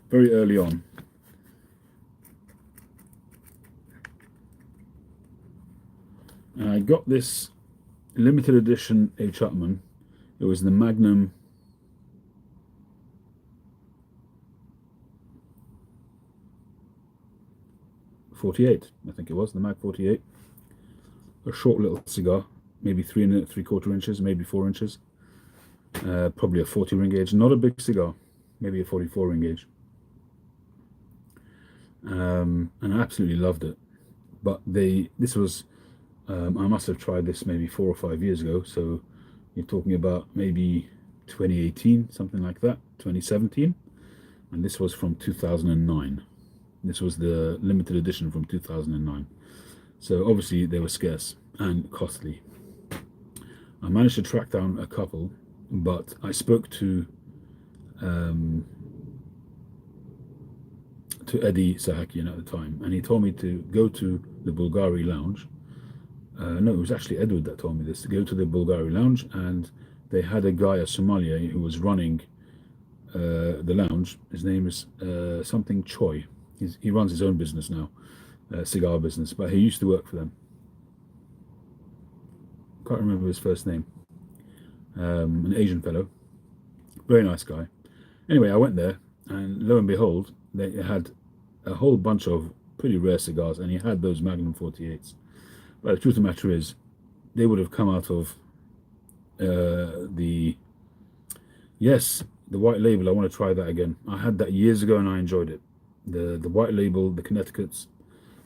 Very early on. And I got this limited edition H. Upmann. It was the Magnum 48, I think it was, the Mag 48. A short little cigar, maybe 3 3/4 inches, maybe 4 inches. Probably a 40 ring gauge, not a big cigar, maybe a 44 ring gauge. And I absolutely loved it. But this was, I must have tried this maybe 4 or 5 years ago. So you're talking about maybe 2018, something like that, 2017. And this was from 2009. This was the limited edition from 2009. So obviously they were scarce and costly. I managed to track down a couple, but I spoke to Eddie Sahakian at the time, and he told me to go to the Bulgari Lounge. No, it was actually Edward that told me this, to go to the Bulgari Lounge, and they had a guy, a Somalia, who was running the lounge. His name is something Choi. He runs his own business now, cigar business, but he used to work for them. Can't remember his first name. An Asian fellow, very nice guy. Anyway, I went there, and lo and behold, they had a whole bunch of pretty rare cigars, and he had those Magnum 48s. But the truth of the matter is, they would have come out of the white label. I want to try that again. I had that years ago, and I enjoyed it. The white label, the Connecticut's,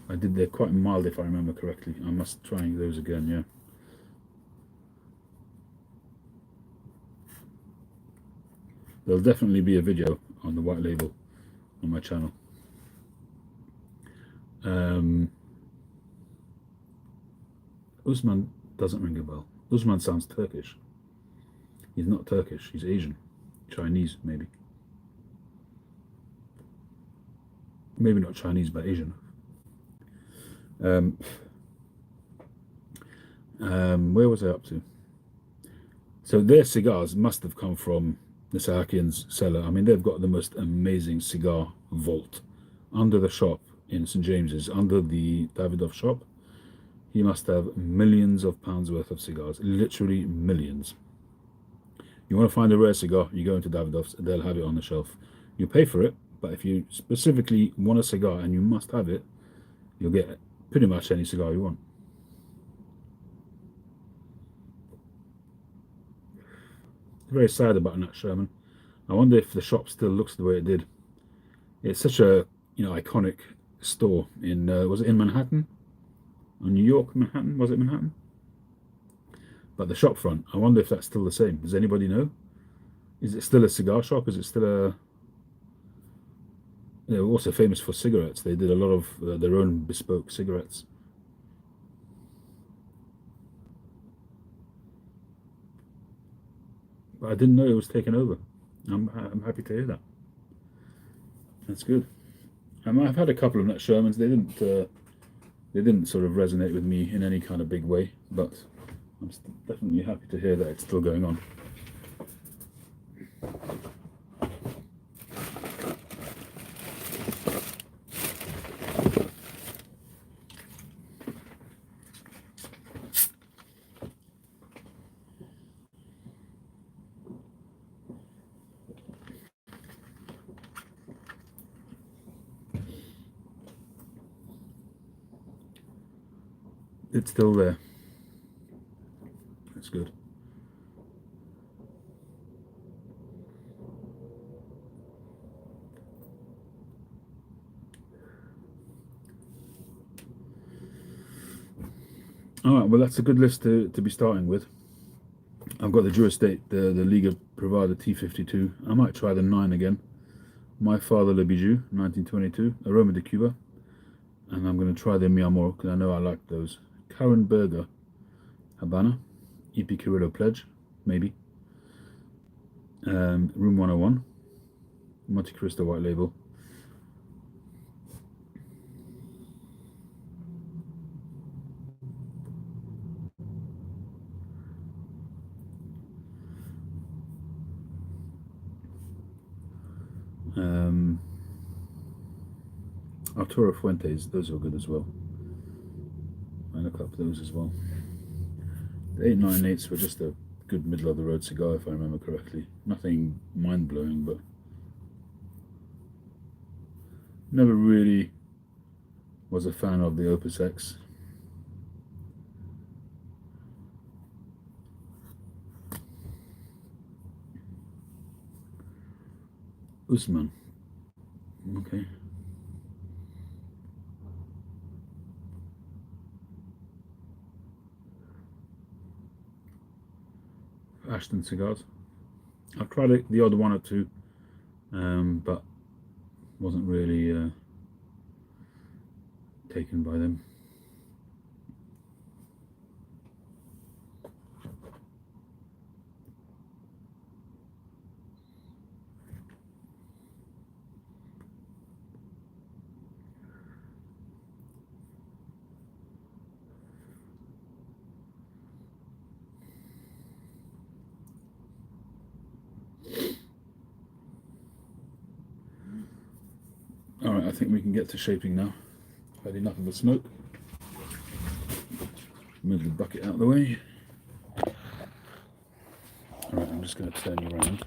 they're quite mild if I remember correctly. I must try those again, yeah. There'll definitely be a video on the white label on my channel. Usman doesn't ring a bell. Usman sounds Turkish. He's not Turkish, he's Asian. Chinese, maybe. Maybe not Chinese, but Asian. Where was I up to? So their cigars must have come from the Sahakian's cellar. I mean, they've got the most amazing cigar vault under the shop in St James's, under the Davidoff shop. He must have millions of pounds worth of cigars, literally millions. You want to find a rare cigar, you go into Davidoff's, they'll have it on the shelf. You pay for it, but if you specifically want a cigar and you must have it, you'll get pretty much any cigar you want. Very sad about Nat Sherman. I wonder if the shop still looks the way it did. It's such a iconic store in was it in Manhattan? Or New York, Manhattan? Was it Manhattan? But the shop front, I wonder if that's still the same. Does anybody know? Is it still a cigar shop? Is it still a... They were also famous for cigarettes. They did a lot of their own bespoke cigarettes. But I didn't know it was taken over. I'm happy to hear that. That's good. I've had a couple of Nat Shermans. They didn't sort of resonate with me in any kind of big way, but I'm definitely happy to hear that it's still going on. It's still there. That's good. All right, well, that's a good list to be starting with. I've got the Drew Estate, the Liga Privada T52. I might try the 9 again. My Father Le Bijou, 1922, Aroma de Cuba. And I'm going to try the Mi Amor, because I know I like those. Karen Berger, Habana. EP Carrillo Pledge, maybe. Room 101, Monte Cristo White Label. Arturo Fuentes, those are good as well. I look up those as well. The 898s were just a good middle of the road cigar, if I remember correctly. Nothing mind blowing, but never really was a fan of the Opus X. Usman. Okay. Ashton cigars. I've tried the odd one or two, but wasn't really taken by them. Alright, I think we can get to shaping now. I've had enough of the smoke. Move the bucket out of the way. Alright, I'm just going to turn you around.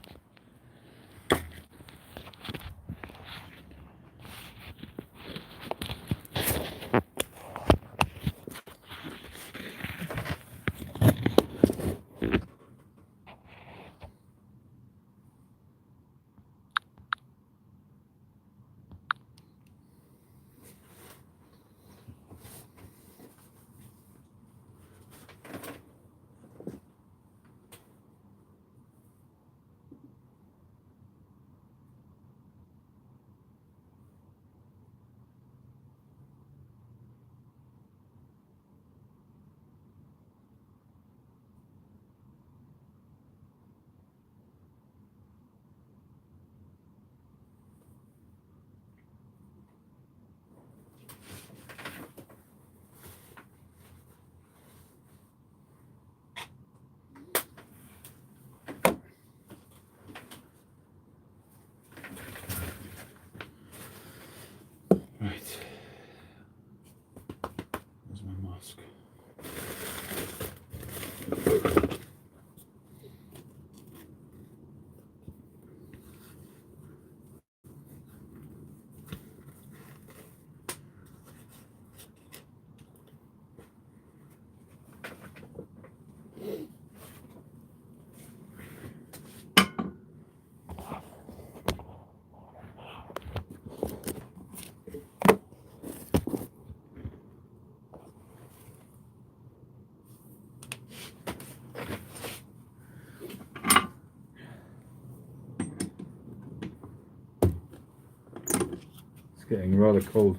It's getting rather cold.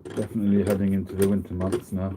Definitely heading into the winter months now.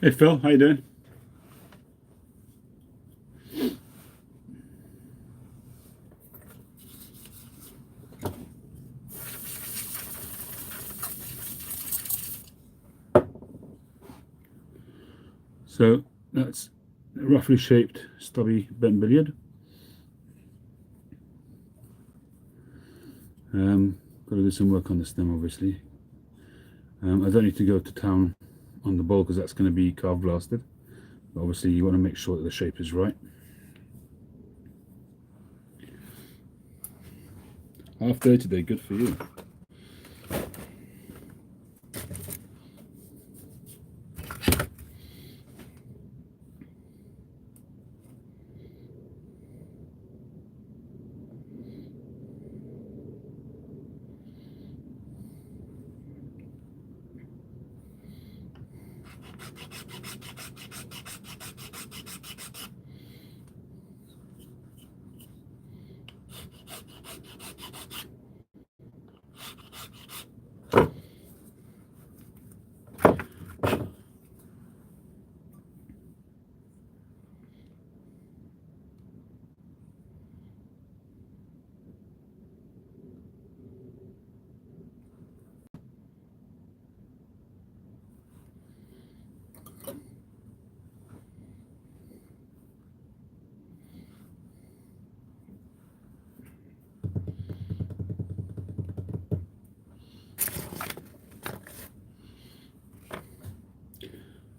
Hey Phil, how you doing? So that's a roughly shaped stubby bent billiard. Got to do some work on the stem, obviously. I don't need to go to town on the ball because that's going to be carved blasted. But obviously, you want to make sure that the shape is right. Half day today, good for you.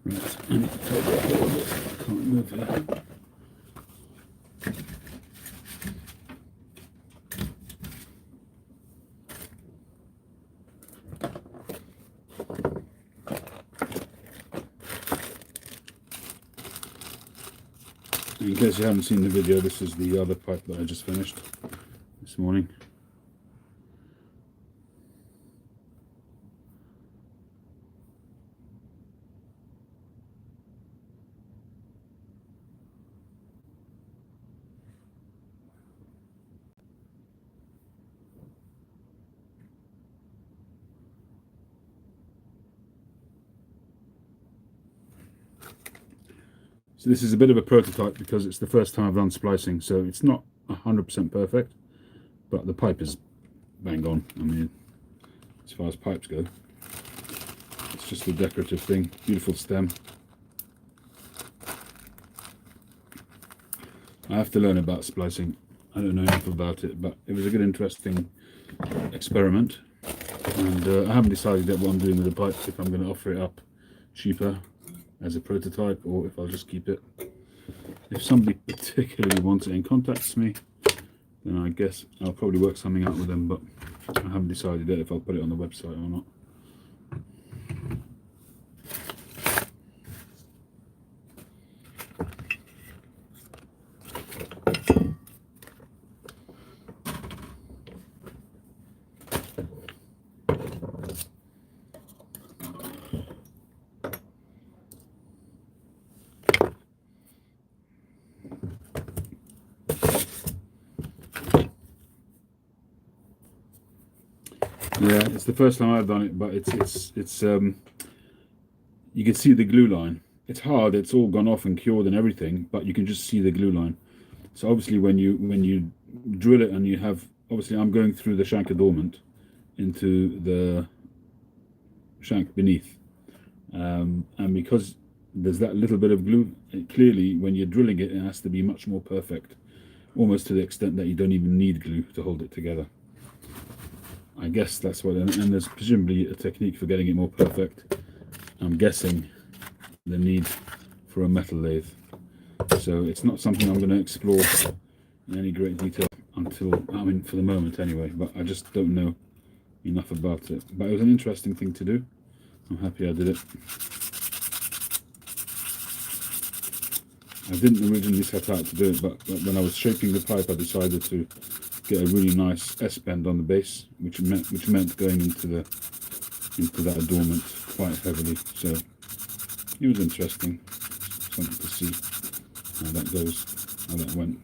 Right, I need to tighten it up a little bit. I can't move here. In case you haven't seen the video, this is the other pipe that I just finished this morning. So this is a bit of a prototype because it's the first time I've done splicing, so it's not 100% perfect, but the pipe is bang on. I mean, as far as pipes go, it's just a decorative thing. Beautiful stem. I have to learn about splicing. I don't know enough about it, but it was a good, interesting experiment. And I haven't decided yet what I'm doing with the pipes, if I'm going to offer it up cheaper as a prototype or if I'll just keep it. If somebody particularly wants it and contacts me, then I guess I'll probably work something out with them, but I haven't decided yet if I'll put it on the website or not. Yeah, it's the first time I've done it, but it's you can see the glue line. It's hard, it's all gone off and cured and everything, but you can just see the glue line. So obviously when you drill it and you have, obviously I'm going through the shank adornment into the shank beneath, and because there's that little bit of glue, clearly when you're drilling it, it has to be much more perfect, almost to the extent that you don't even need glue to hold it together. I guess that's what, and there's presumably a technique for getting it more perfect. I'm guessing the need for a metal lathe. So it's not something I'm going to explore in any great detail until, I mean, for the moment anyway, but I just don't know enough about it. But it was an interesting thing to do. I'm happy I did it. I didn't originally set out to do it, but when I was shaping the pipe, I decided to get a really nice S-bend on the base, which meant going into that adornment quite heavily. So it was interesting, something to see how that goes, how that went.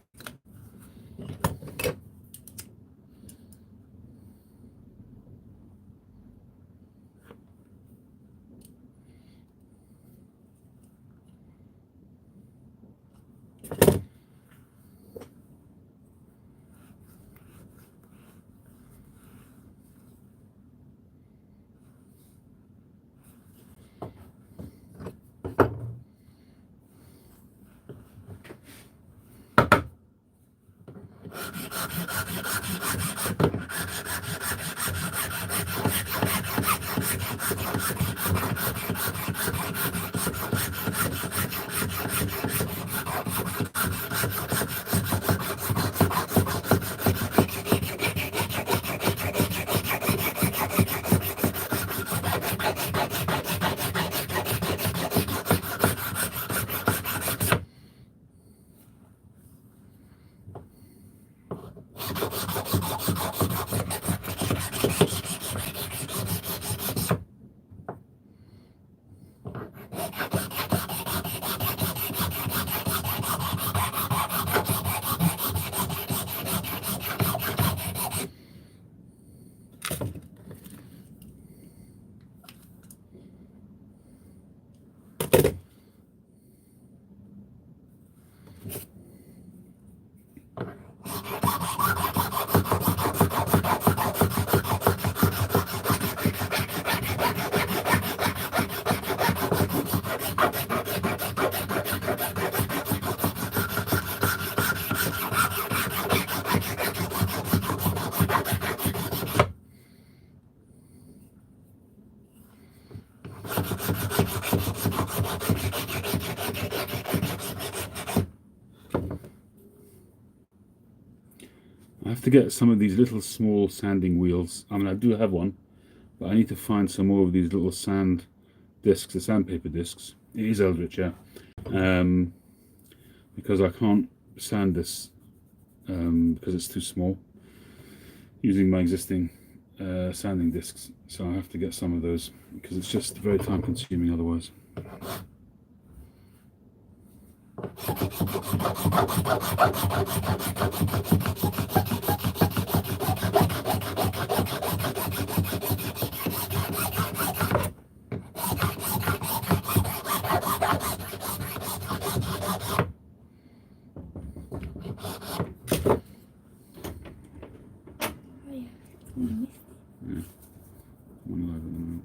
I have to get some of these little small sanding wheels. I mean, I do have one, but I need to find some more of these little sand discs, the sandpaper discs. It is Eldritch, yeah. Because I can't sand this because it's too small using my existing sanding discs. So I have to get some of those because it's just very time consuming otherwise. Yeah, one live at the moment.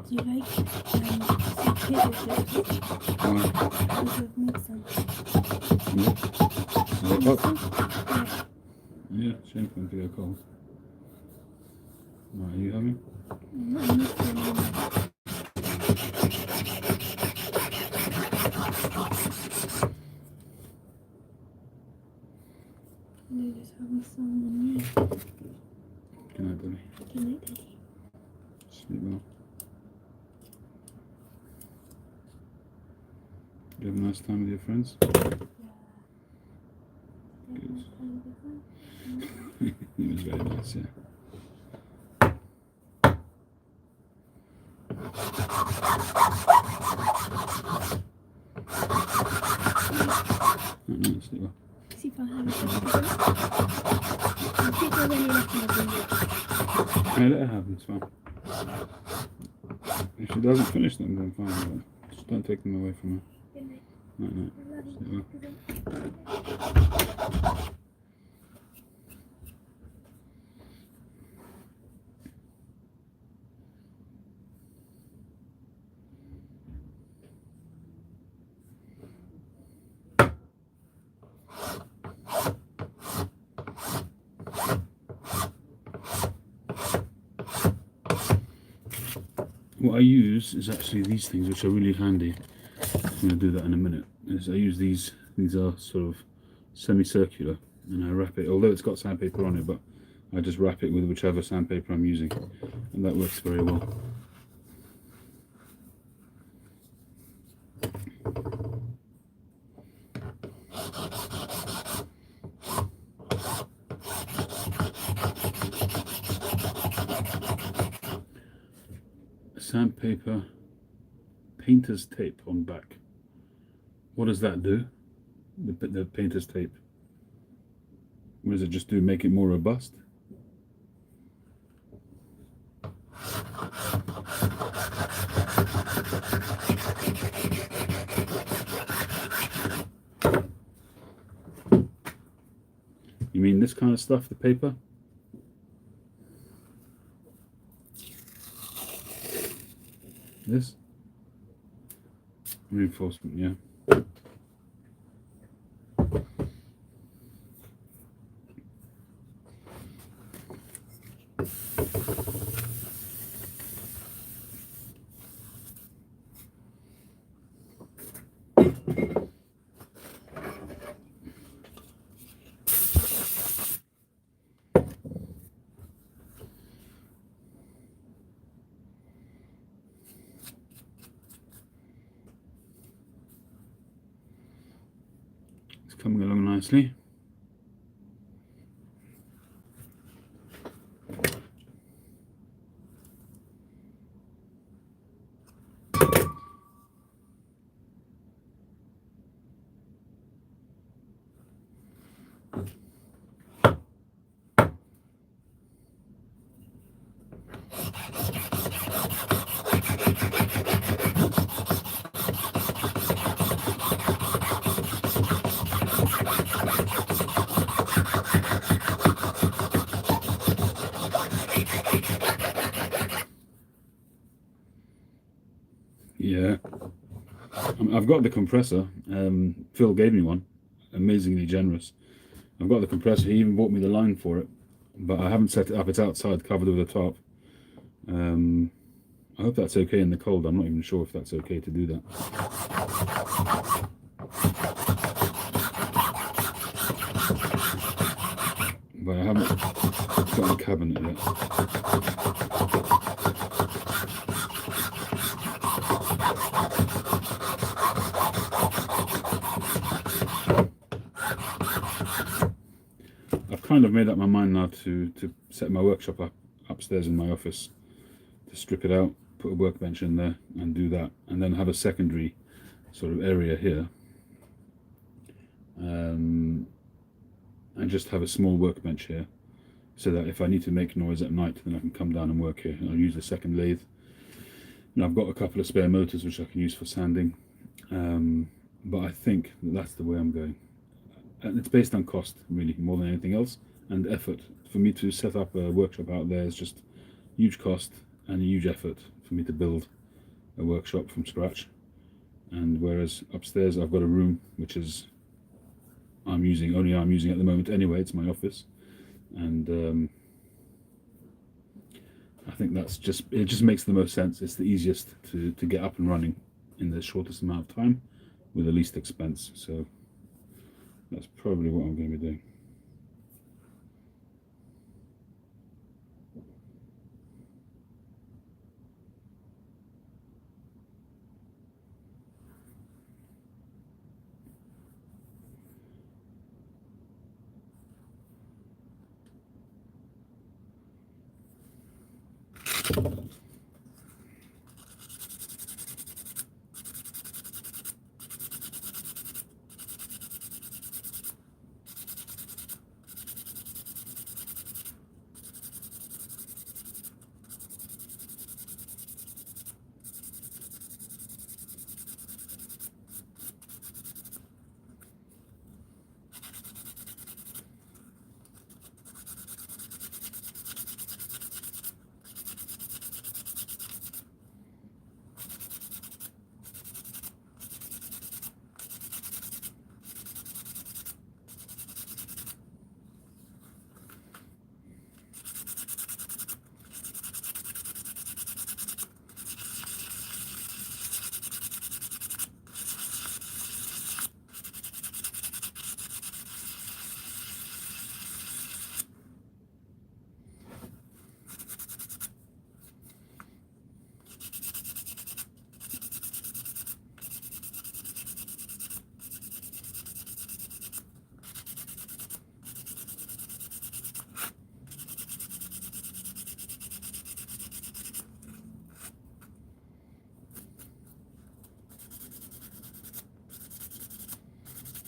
Do you like potato chips? Yeah, shame for them to go cold. Right, are you having? You just having some on me. Good night, Daddy. Good night, Daddy. Sleep well. Did you have a nice time with your friends? Good. It was very nice, yeah. No, sleep well. See if I have I think there's only left in the window. Yeah, let her have them, it's fine. If she doesn't finish them, then fine. But just don't take them away from her. Good night. Night, night. I love Sleep you. well. What I use is actually these things, which are really handy. I'm going to do that in a minute. Is I use these are sort of semicircular, and I wrap it, although it's got sandpaper on it, but I just wrap it with whichever sandpaper I'm using, and that works very well. Sandpaper painter's tape on back. What does that do? The painter's tape. What does it just do? Make it more robust? You mean this kind of stuff, the paper? This? Reinforcement, yeah. It's coming along nicely. Yeah, I've got the compressor. Phil gave me one, amazingly generous. I've got the compressor. He even bought me the line for it, but I haven't set it up. It's outside, covered with a tarp. I hope that's okay in the cold. I'm not even sure if that's okay to do that. But I haven't got a cabinet yet. I've kind of made up my mind now to set my workshop up upstairs in my office, to strip it out, put a workbench in there and do that, and then have a secondary sort of area here, and just have a small workbench here, so that if I need to make noise at night, then I can come down and work here. And I'll use the second lathe, and I've got a couple of spare motors which I can use for sanding, but I think that's the way I'm going. And it's based on cost, really, more than anything else, and effort. For me to set up a workshop out there is just huge cost and a huge effort for me to build a workshop from scratch. And whereas upstairs I've got a room which is I'm using at the moment anyway. It's my office, and I think it just makes the most sense. It's the easiest to get up and running in the shortest amount of time with the least expense. So that's probably what I'm going to be doing.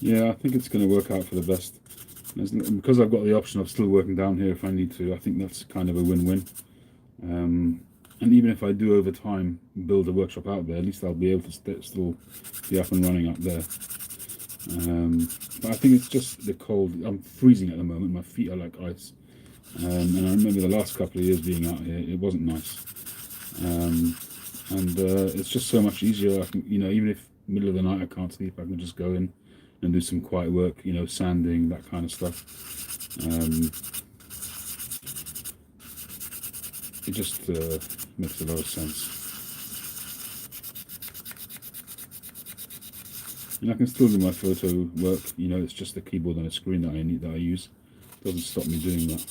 Yeah, I think it's going to work out for the best. Because I've got the option of still working down here if I need to, I think that's kind of a win-win. And even if I do over time build a workshop out there, at least I'll be able to still be up and running up there. But I think it's just the cold. I'm freezing at the moment. My feet are like ice. And I remember the last couple of years being out here, it wasn't nice. and it's just so much easier. I can, even if middle of the night I can't sleep, I can just go in and do some quiet work, sanding, that kind of stuff. It just makes a lot of sense. And I can still do my photo work, it's just the keyboard and a screen that I use. It doesn't stop me doing that.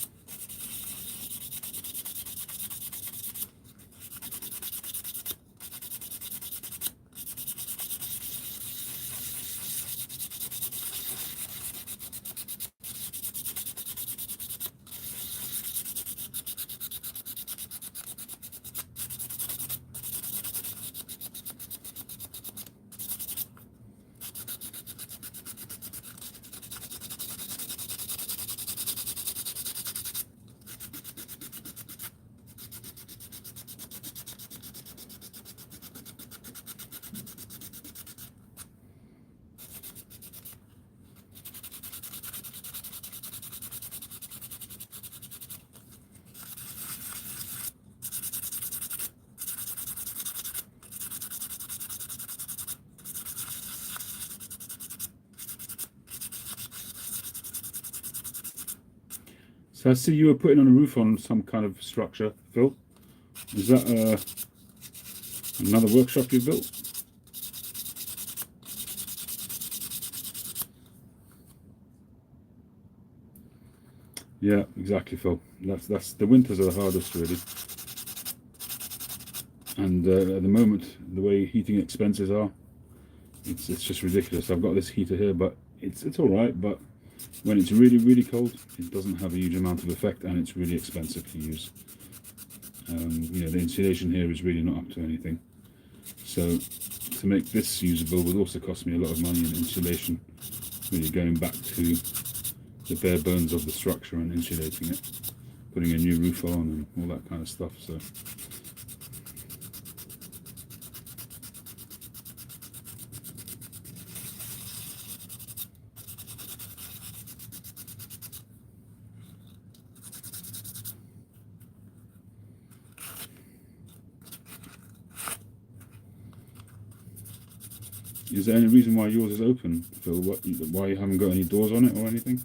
So I see you were putting on a roof on some kind of structure, Phil. Is that another workshop you built? Yeah, exactly, Phil. That's the winters are the hardest, really. And at the moment, the way heating expenses are, it's just ridiculous. I've got this heater here, but it's all right. But when it's really, really cold, it doesn't have a huge amount of effect, and it's really expensive to use. The insulation here is really not up to anything. So to make this usable would also cost me a lot of money in insulation, really going back to the bare bones of the structure and insulating it, putting a new roof on and all that kind of stuff. So is there any reason why yours is open, Phil? Why you haven't got any doors on it or anything?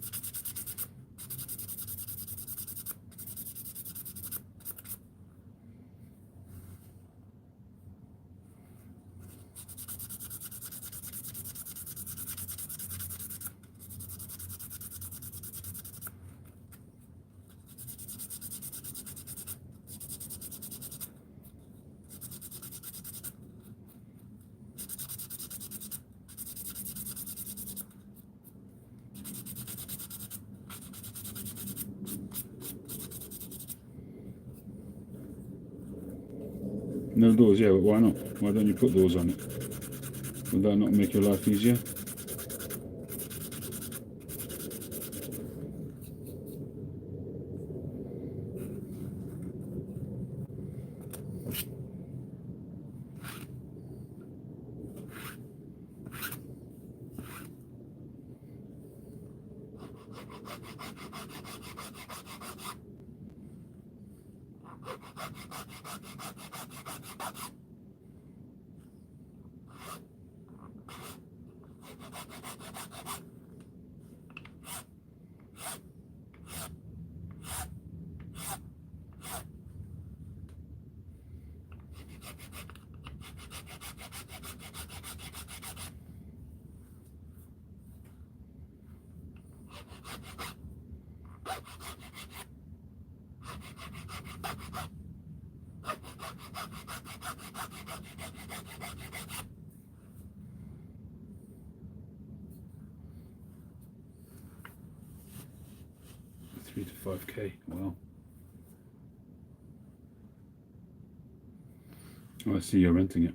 No doors, yeah, but why not? Why don't you put doors on it? Would that not make your life easier? $3 to $5K. Wow. Oh, I see you're renting it.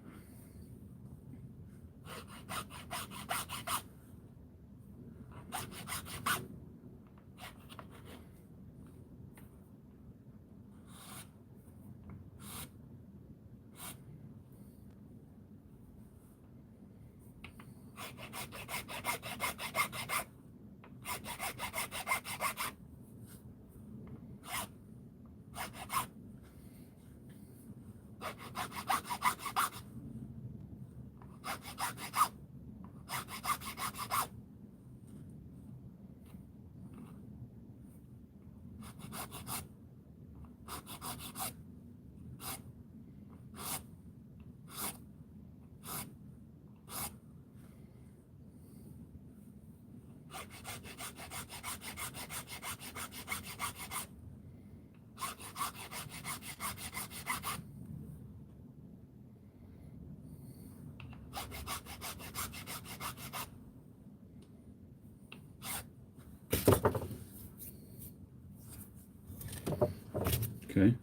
Okay.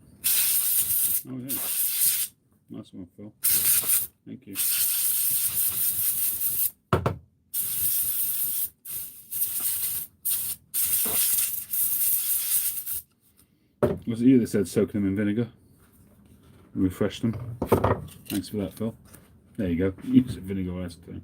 Oh yeah. Nice one, Phil. Thank you. Was it you that said soak them in vinegar? Refresh them. Thanks for that, Phil. There you go. Use vinegar last time.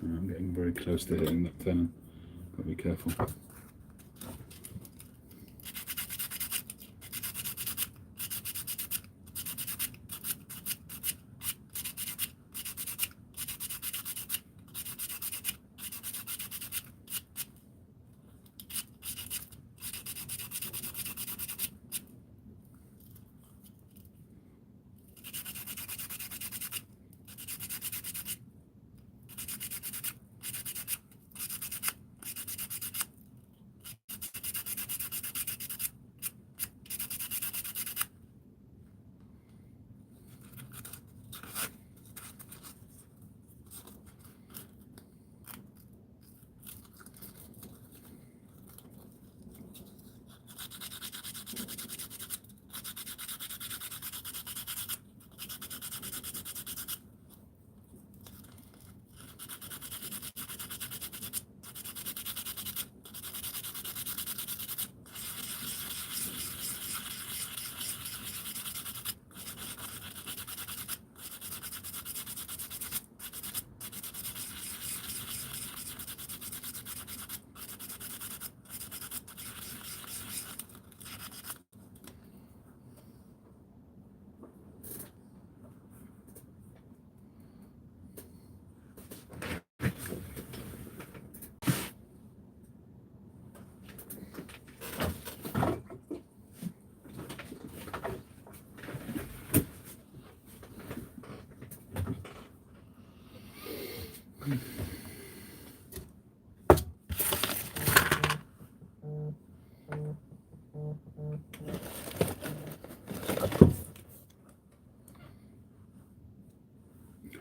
I'm getting very close to hitting that 10. Gotta be careful.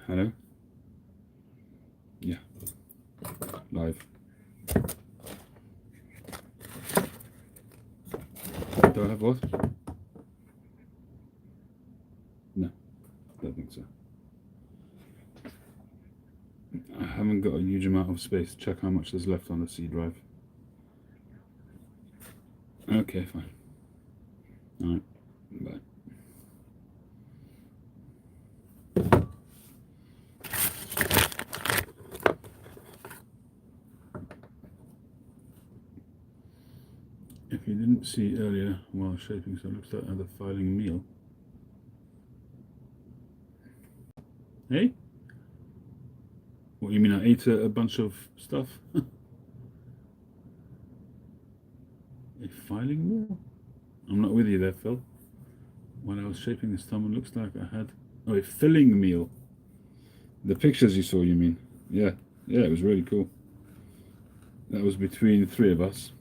Hello? Yeah. Live. Do I have what? No, don't think so. I haven't got a huge amount of space. Check how much there's left on the C drive. Okay, fine. Alright, bye. If you didn't see earlier while shaping, so it looks like another filing meal. Hey? What, you mean I ate a bunch of stuff? A filing meal? I'm not with you there, Phil. While I was shaping this thumb, it looks like I had... Oh, a filling meal. The pictures you saw, you mean? Yeah, it was really cool. That was between the 3 of us.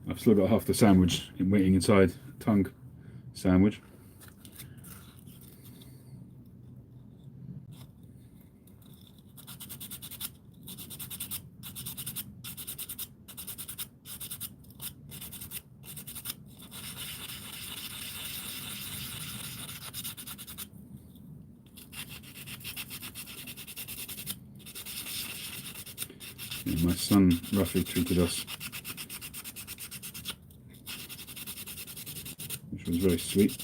I've still got half the sandwich waiting inside. Tongue sandwich. Yeah, my son roughly treated us, which was very sweet.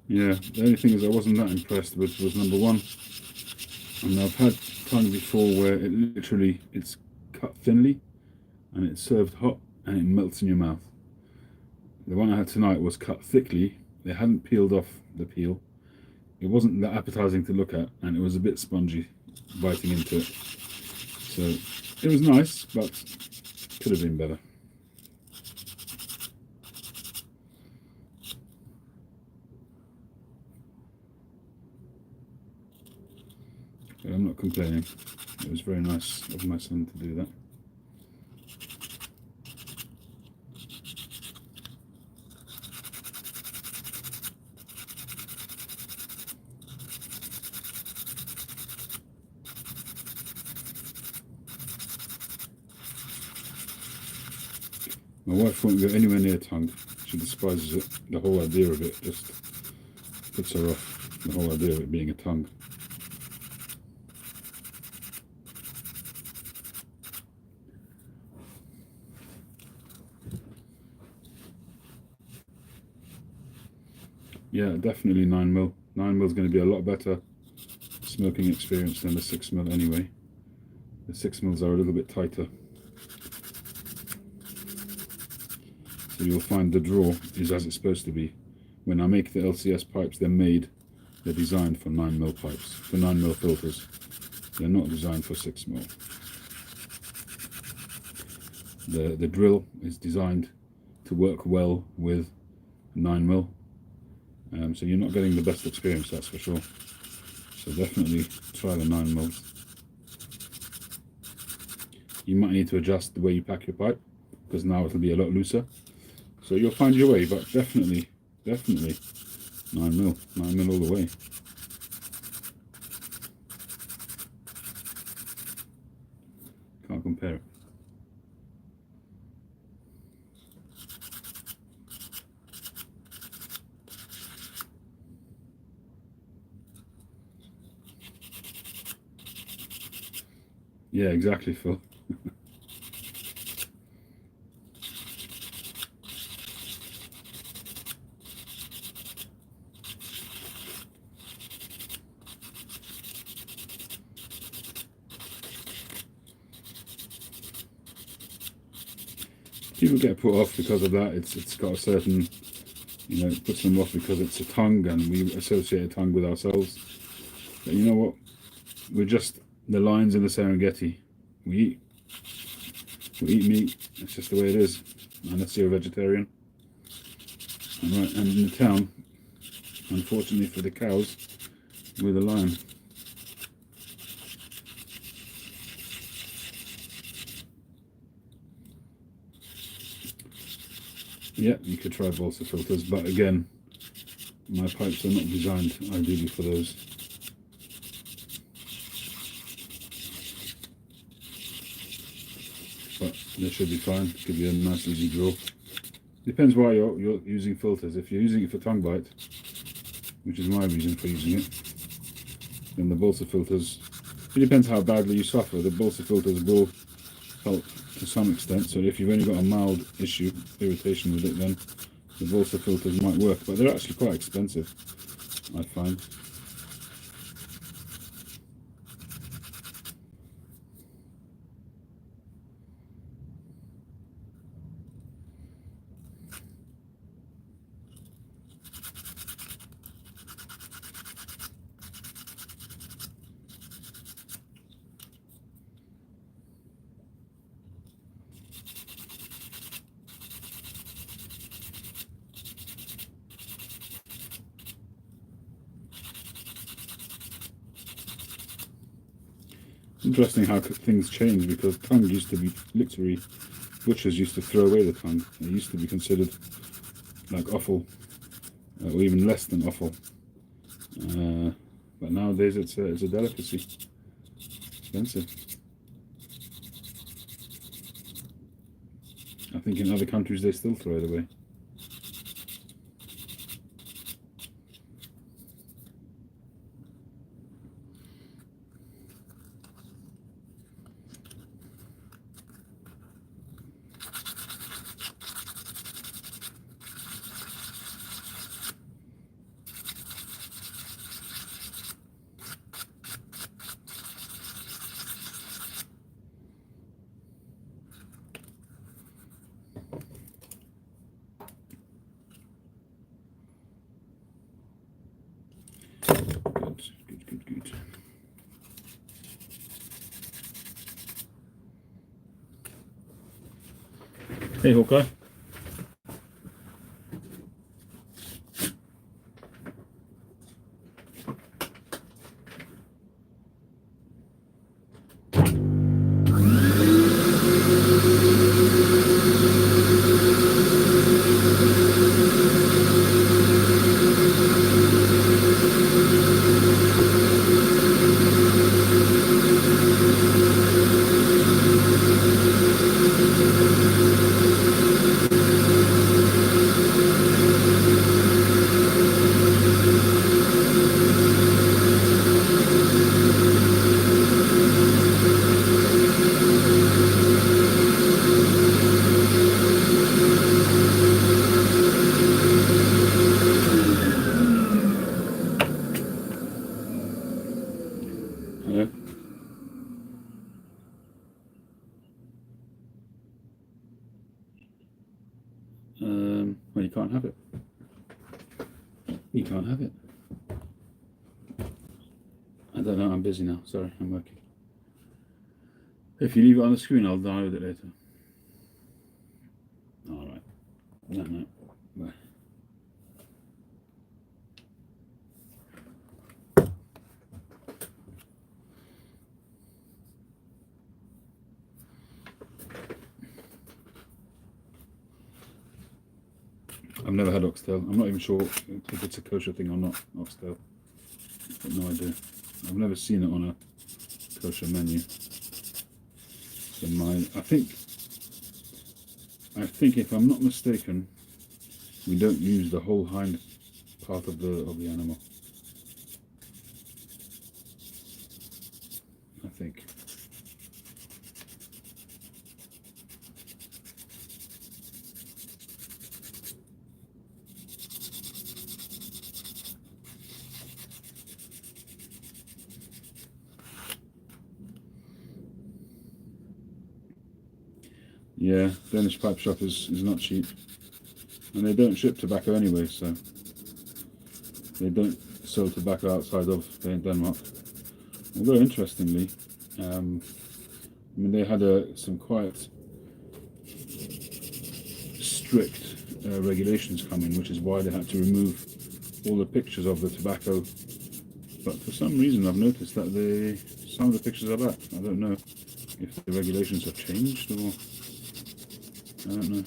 Yeah, the only thing is I wasn't that impressed with was number one. And I've had tongue before where it's cut thinly and it's served hot and it melts in your mouth. The one I had tonight was cut thickly. They hadn't peeled off the peel. It wasn't that appetizing to look at, and it was a bit spongy biting into it. So it was nice, but could have been better. But I'm not complaining. It was very nice of my son to do that. My wife won't go anywhere near tongue. She despises it. The whole idea of it just puts her off. The whole idea of it being a tongue. Yeah, definitely 9mm. 9mm is going to be a lot better smoking experience than the 6mm anyway. The 6mm are a little bit tighter. So you'll find the draw is as it's supposed to be. When I make the LCS pipes, they're designed for 9mm pipes, for 9mm filters. They're not designed for 6mm. The drill is designed to work well with 9mm. So you're not getting the best experience, that's for sure. So definitely try the 9mm. You might need to adjust the way you pack your pipe, because now it'll be a lot looser. So you'll find your way, but definitely 9mm. 9mm all the way. Can't compare it. Yeah, exactly, Phil. People get put off because of that. It's got a certain, it puts them off because it's a tongue, and we associate a tongue with ourselves. But you know what? We're just the lions in the Serengeti. We eat meat. It's just the way it is. Unless you're a vegetarian. And in the town, unfortunately for the cows, we're the lion. Yeah, you could try balsa filters, but again, my pipes are not designed ideally for those. But they should be fine. Give you a nice easy draw. Depends why you're using filters. If you're using it for tongue bite, which is my reason for using it, then the balsa filters, it depends how badly you suffer. The balsa filters will help to some extent. So if you've only got a mild irritation with it, then the balsa filters might work. But they're actually quite expensive, I find. Interesting how things change, because tongue used to be literally, butchers used to throw away the tongue. It used to be considered like offal, or even less than offal. But nowadays it's a delicacy. Expensive. I think in other countries they still throw it away. Good. Hey, Hawkeye. Hello. Well, you can't have it. You can't have it. I don't know, I'm busy now. Sorry, I'm working. If you leave it on the screen, I'll download it later. Alright. No. Bye. I've never had oxtail. I'm not even sure if it's a kosher thing or not, oxtail. I've got no idea. I've never seen it on a kosher menu. So I think if I'm not mistaken, we don't use the whole hind part of the animal. I think. Yeah, Danish pipe shop is not cheap. And they don't ship tobacco anyway, so they don't sell tobacco outside of Denmark. Although, interestingly, I mean, they had some quite strict regulations come in, which is why they had to remove all the pictures of the tobacco. But for some reason, I've noticed that some of the pictures are back. I don't know if the regulations have changed or I don't know.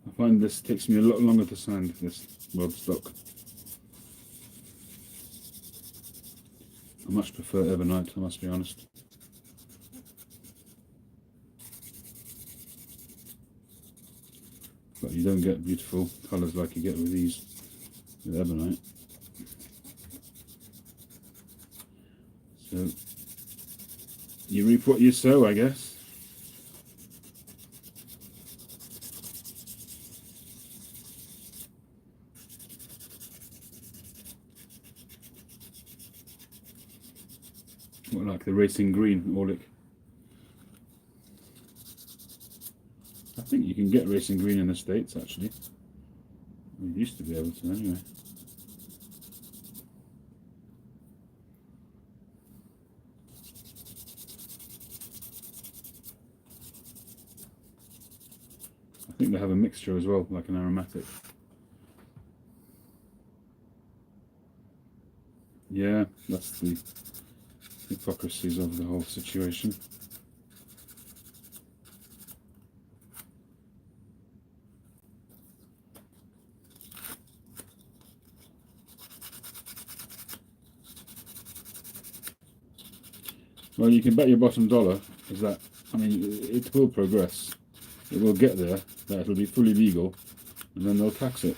I find this takes me a lot longer to sand, this rod stock. I much prefer Ebonite, I must be honest. But you don't get beautiful colours like you get with these, with Ebonite. So, you reap what you sow, I guess. What, like the racing green Orlick? I think you can get racing green in the States, actually. We used to be able to, anyway. think they have a mixture as well, like an aromatic. Yeah, that's the hypocrisies of the whole situation. Well, you can bet your bottom dollar is that, I mean, it will progress. It will get there, that it'll be fully legal, and then they'll tax it.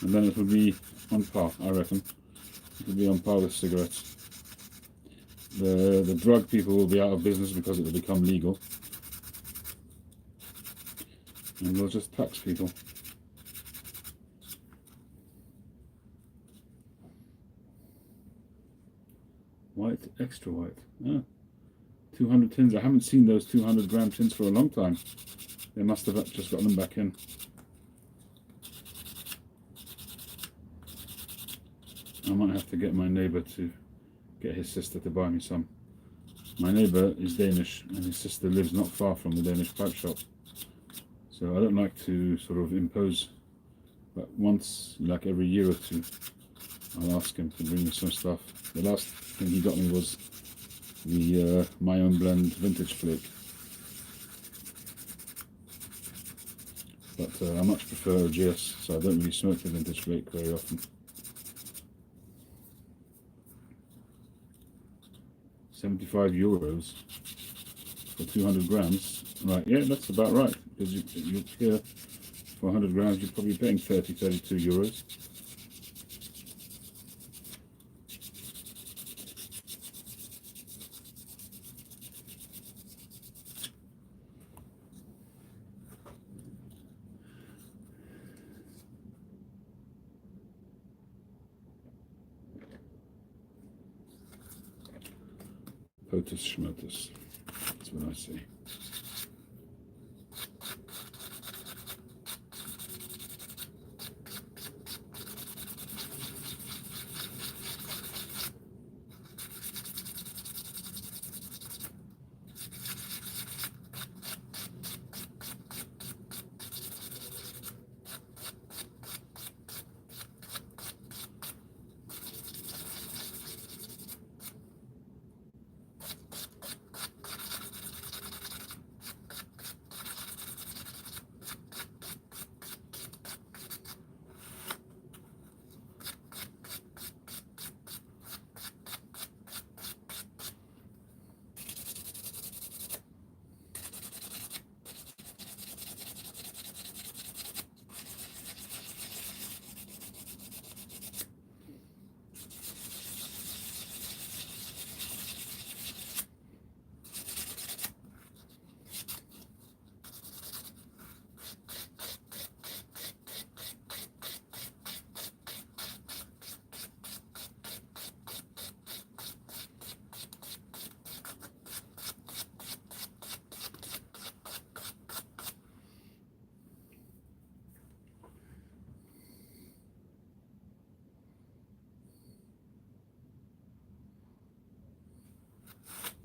And then it'll be on par, I reckon. It'll be on par with cigarettes. The drug people will be out of business because it will become legal. And they'll just tax people. White, extra white. Ah, 200 tins. I haven't seen those 200-gram tins for a long time. They must have just got them back in. I might have to get my neighbour to get his sister to buy me some. My neighbour is Danish and his sister lives not far from the Danish pipe shop. So I don't like to sort of impose, but once, like every year or two, I'll ask him to bring me some stuff. The last thing he got me was the My Own Blend Vintage Flake. But I much prefer OGS, so I don't really smoke the Vintage Flake very often. 75 euros for 200 grams. Right, yeah, that's about right. Because you here for 100 grams, you're probably paying 32 euros. POTUS schmotus, that's what I say.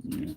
Yeah.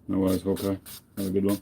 No worries, Hawkeye. Have a good one.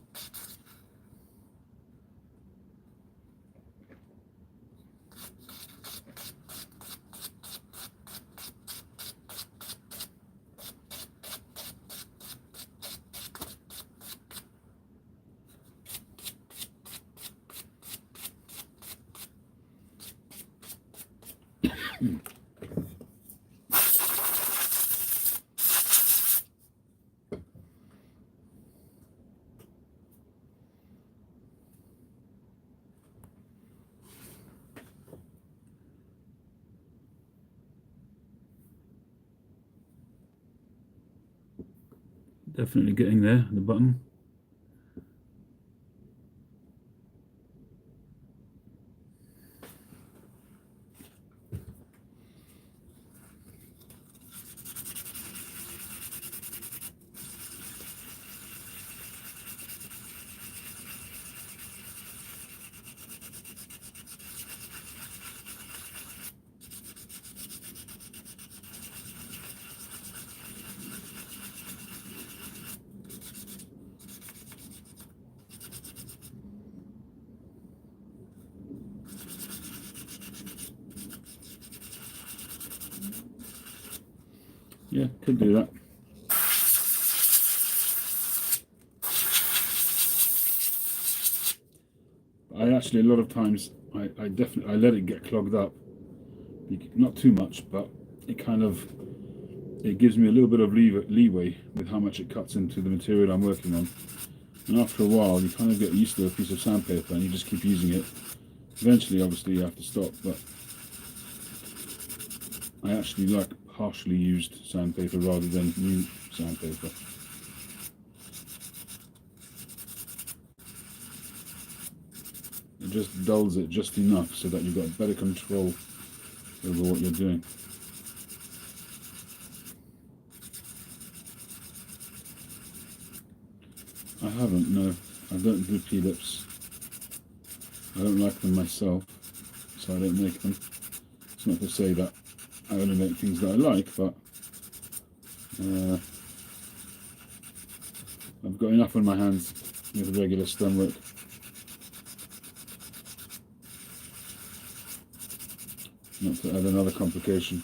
Definitely getting there at the bottom. Yeah, could do that. I actually, a lot of times, I definitely, I let it get clogged up. Not too much, but it kind of, it gives me a little bit of leeway with how much it cuts into the material I'm working on. And after a while, you kind of get used to a piece of sandpaper and you just keep using it. Eventually, obviously, you have to stop, but I actually like partially used sandpaper rather than new sandpaper. It just dulls it just enough so that you've got better control over what you're doing. I haven't, no. I don't do P-lips. I don't like them myself, so I don't make them. It's not to say that I only make things that I like, but I've got enough on my hands with regular stonework. Not to add another complication.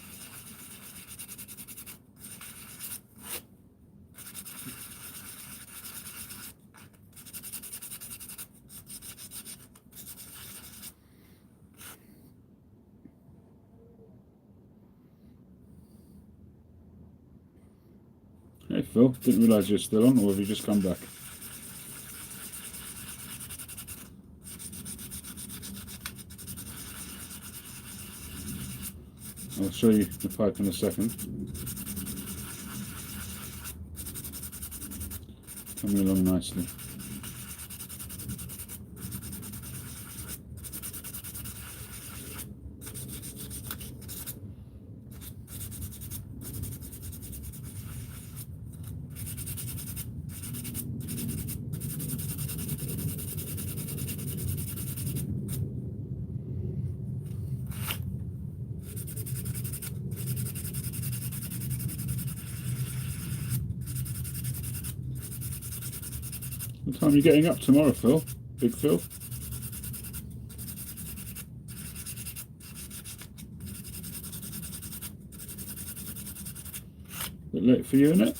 Hey Phil, didn't realise you're still on, or have you just come back? I'll show you the pipe in a second. Coming along nicely. What time are you getting up tomorrow, Phil? Big Phil? Bit late for you, innit?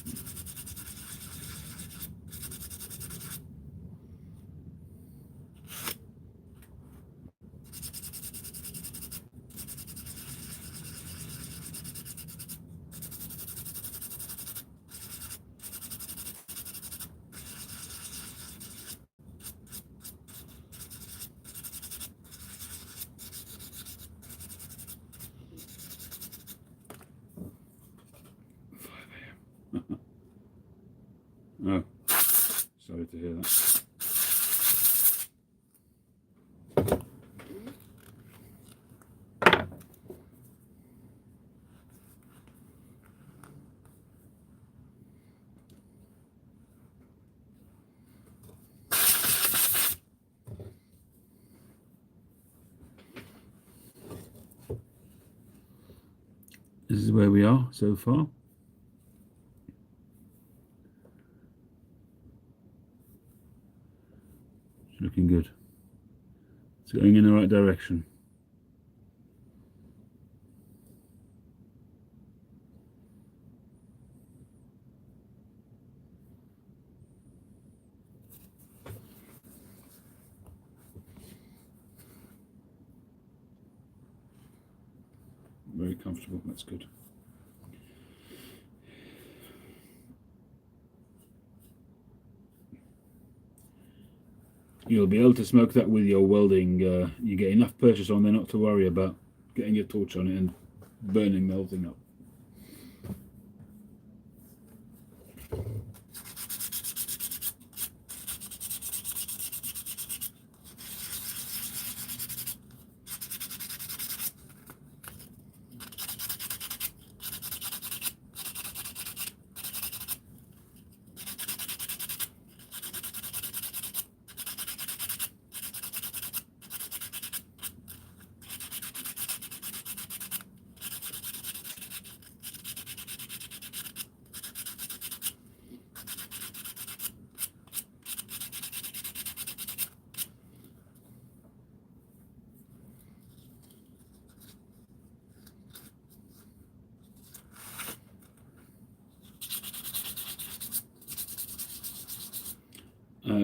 Oh, sorry to hear that. This is where we are so far. It's looking good. It's going in the right direction. Very comfortable, that's good. You'll be able to smoke that with your welding. You get enough purchase on there not to worry about getting your torch on it and burning the whole thing up.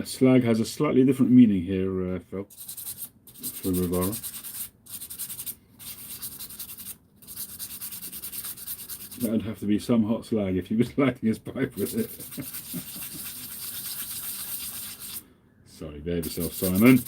slag has a slightly different meaning here, Phil, for Rivara. That would have to be some hot slag if he was lighting his pipe with it. Sorry, behave yourself, Simon.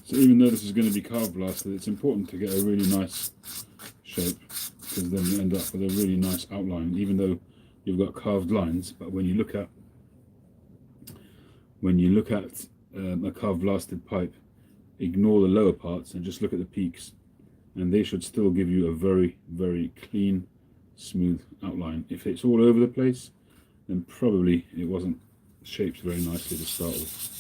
So even though this is going to be carved blasted, it's important to get a really nice shape, because then you end up with a really nice outline, even though you've got carved lines. But when you look at a carved blasted pipe, ignore the lower parts and just look at the peaks, and they should still give you a very, very clean, smooth outline. If it's all over the place, then probably it wasn't shaped very nicely to start with.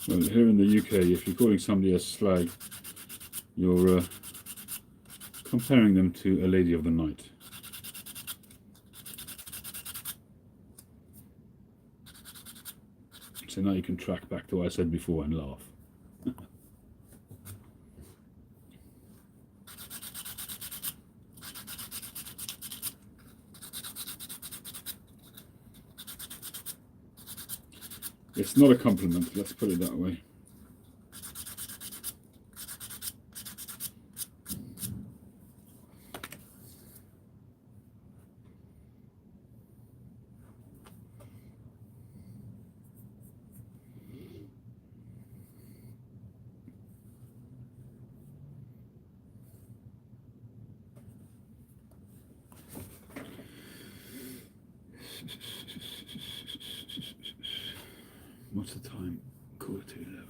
Well, here in the UK, if you're calling somebody a slag, you're comparing them to a lady of the night. So now you can track back to what I said before and laugh. It's not a compliment, let's put it that way. What's the time? 11:15.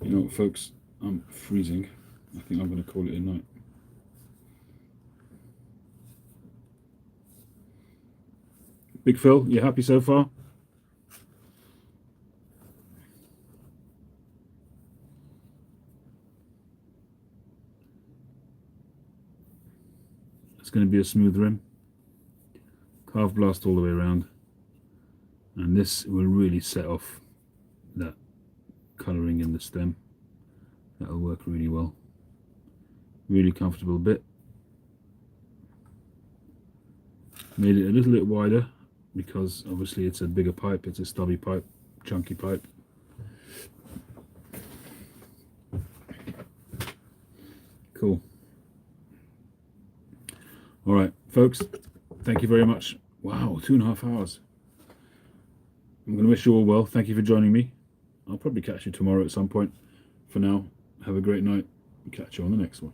You know what, folks? I'm freezing. I think I'm going to call it a night. Big Phil, you happy so far? It's going to be a smooth rim, carved blast all the way around, and this will really set off that colouring in the stem. That'll work really well. Really comfortable bit. Made it a little bit wider because obviously it's a bigger pipe, it's a stubby pipe, chunky pipe. Cool. All right, folks, thank you very much. Wow, 2.5 hours. I'm going to wish you all well. Thank you for joining me. I'll probably catch you tomorrow at some point. For now, have a great night. Catch you on the next one.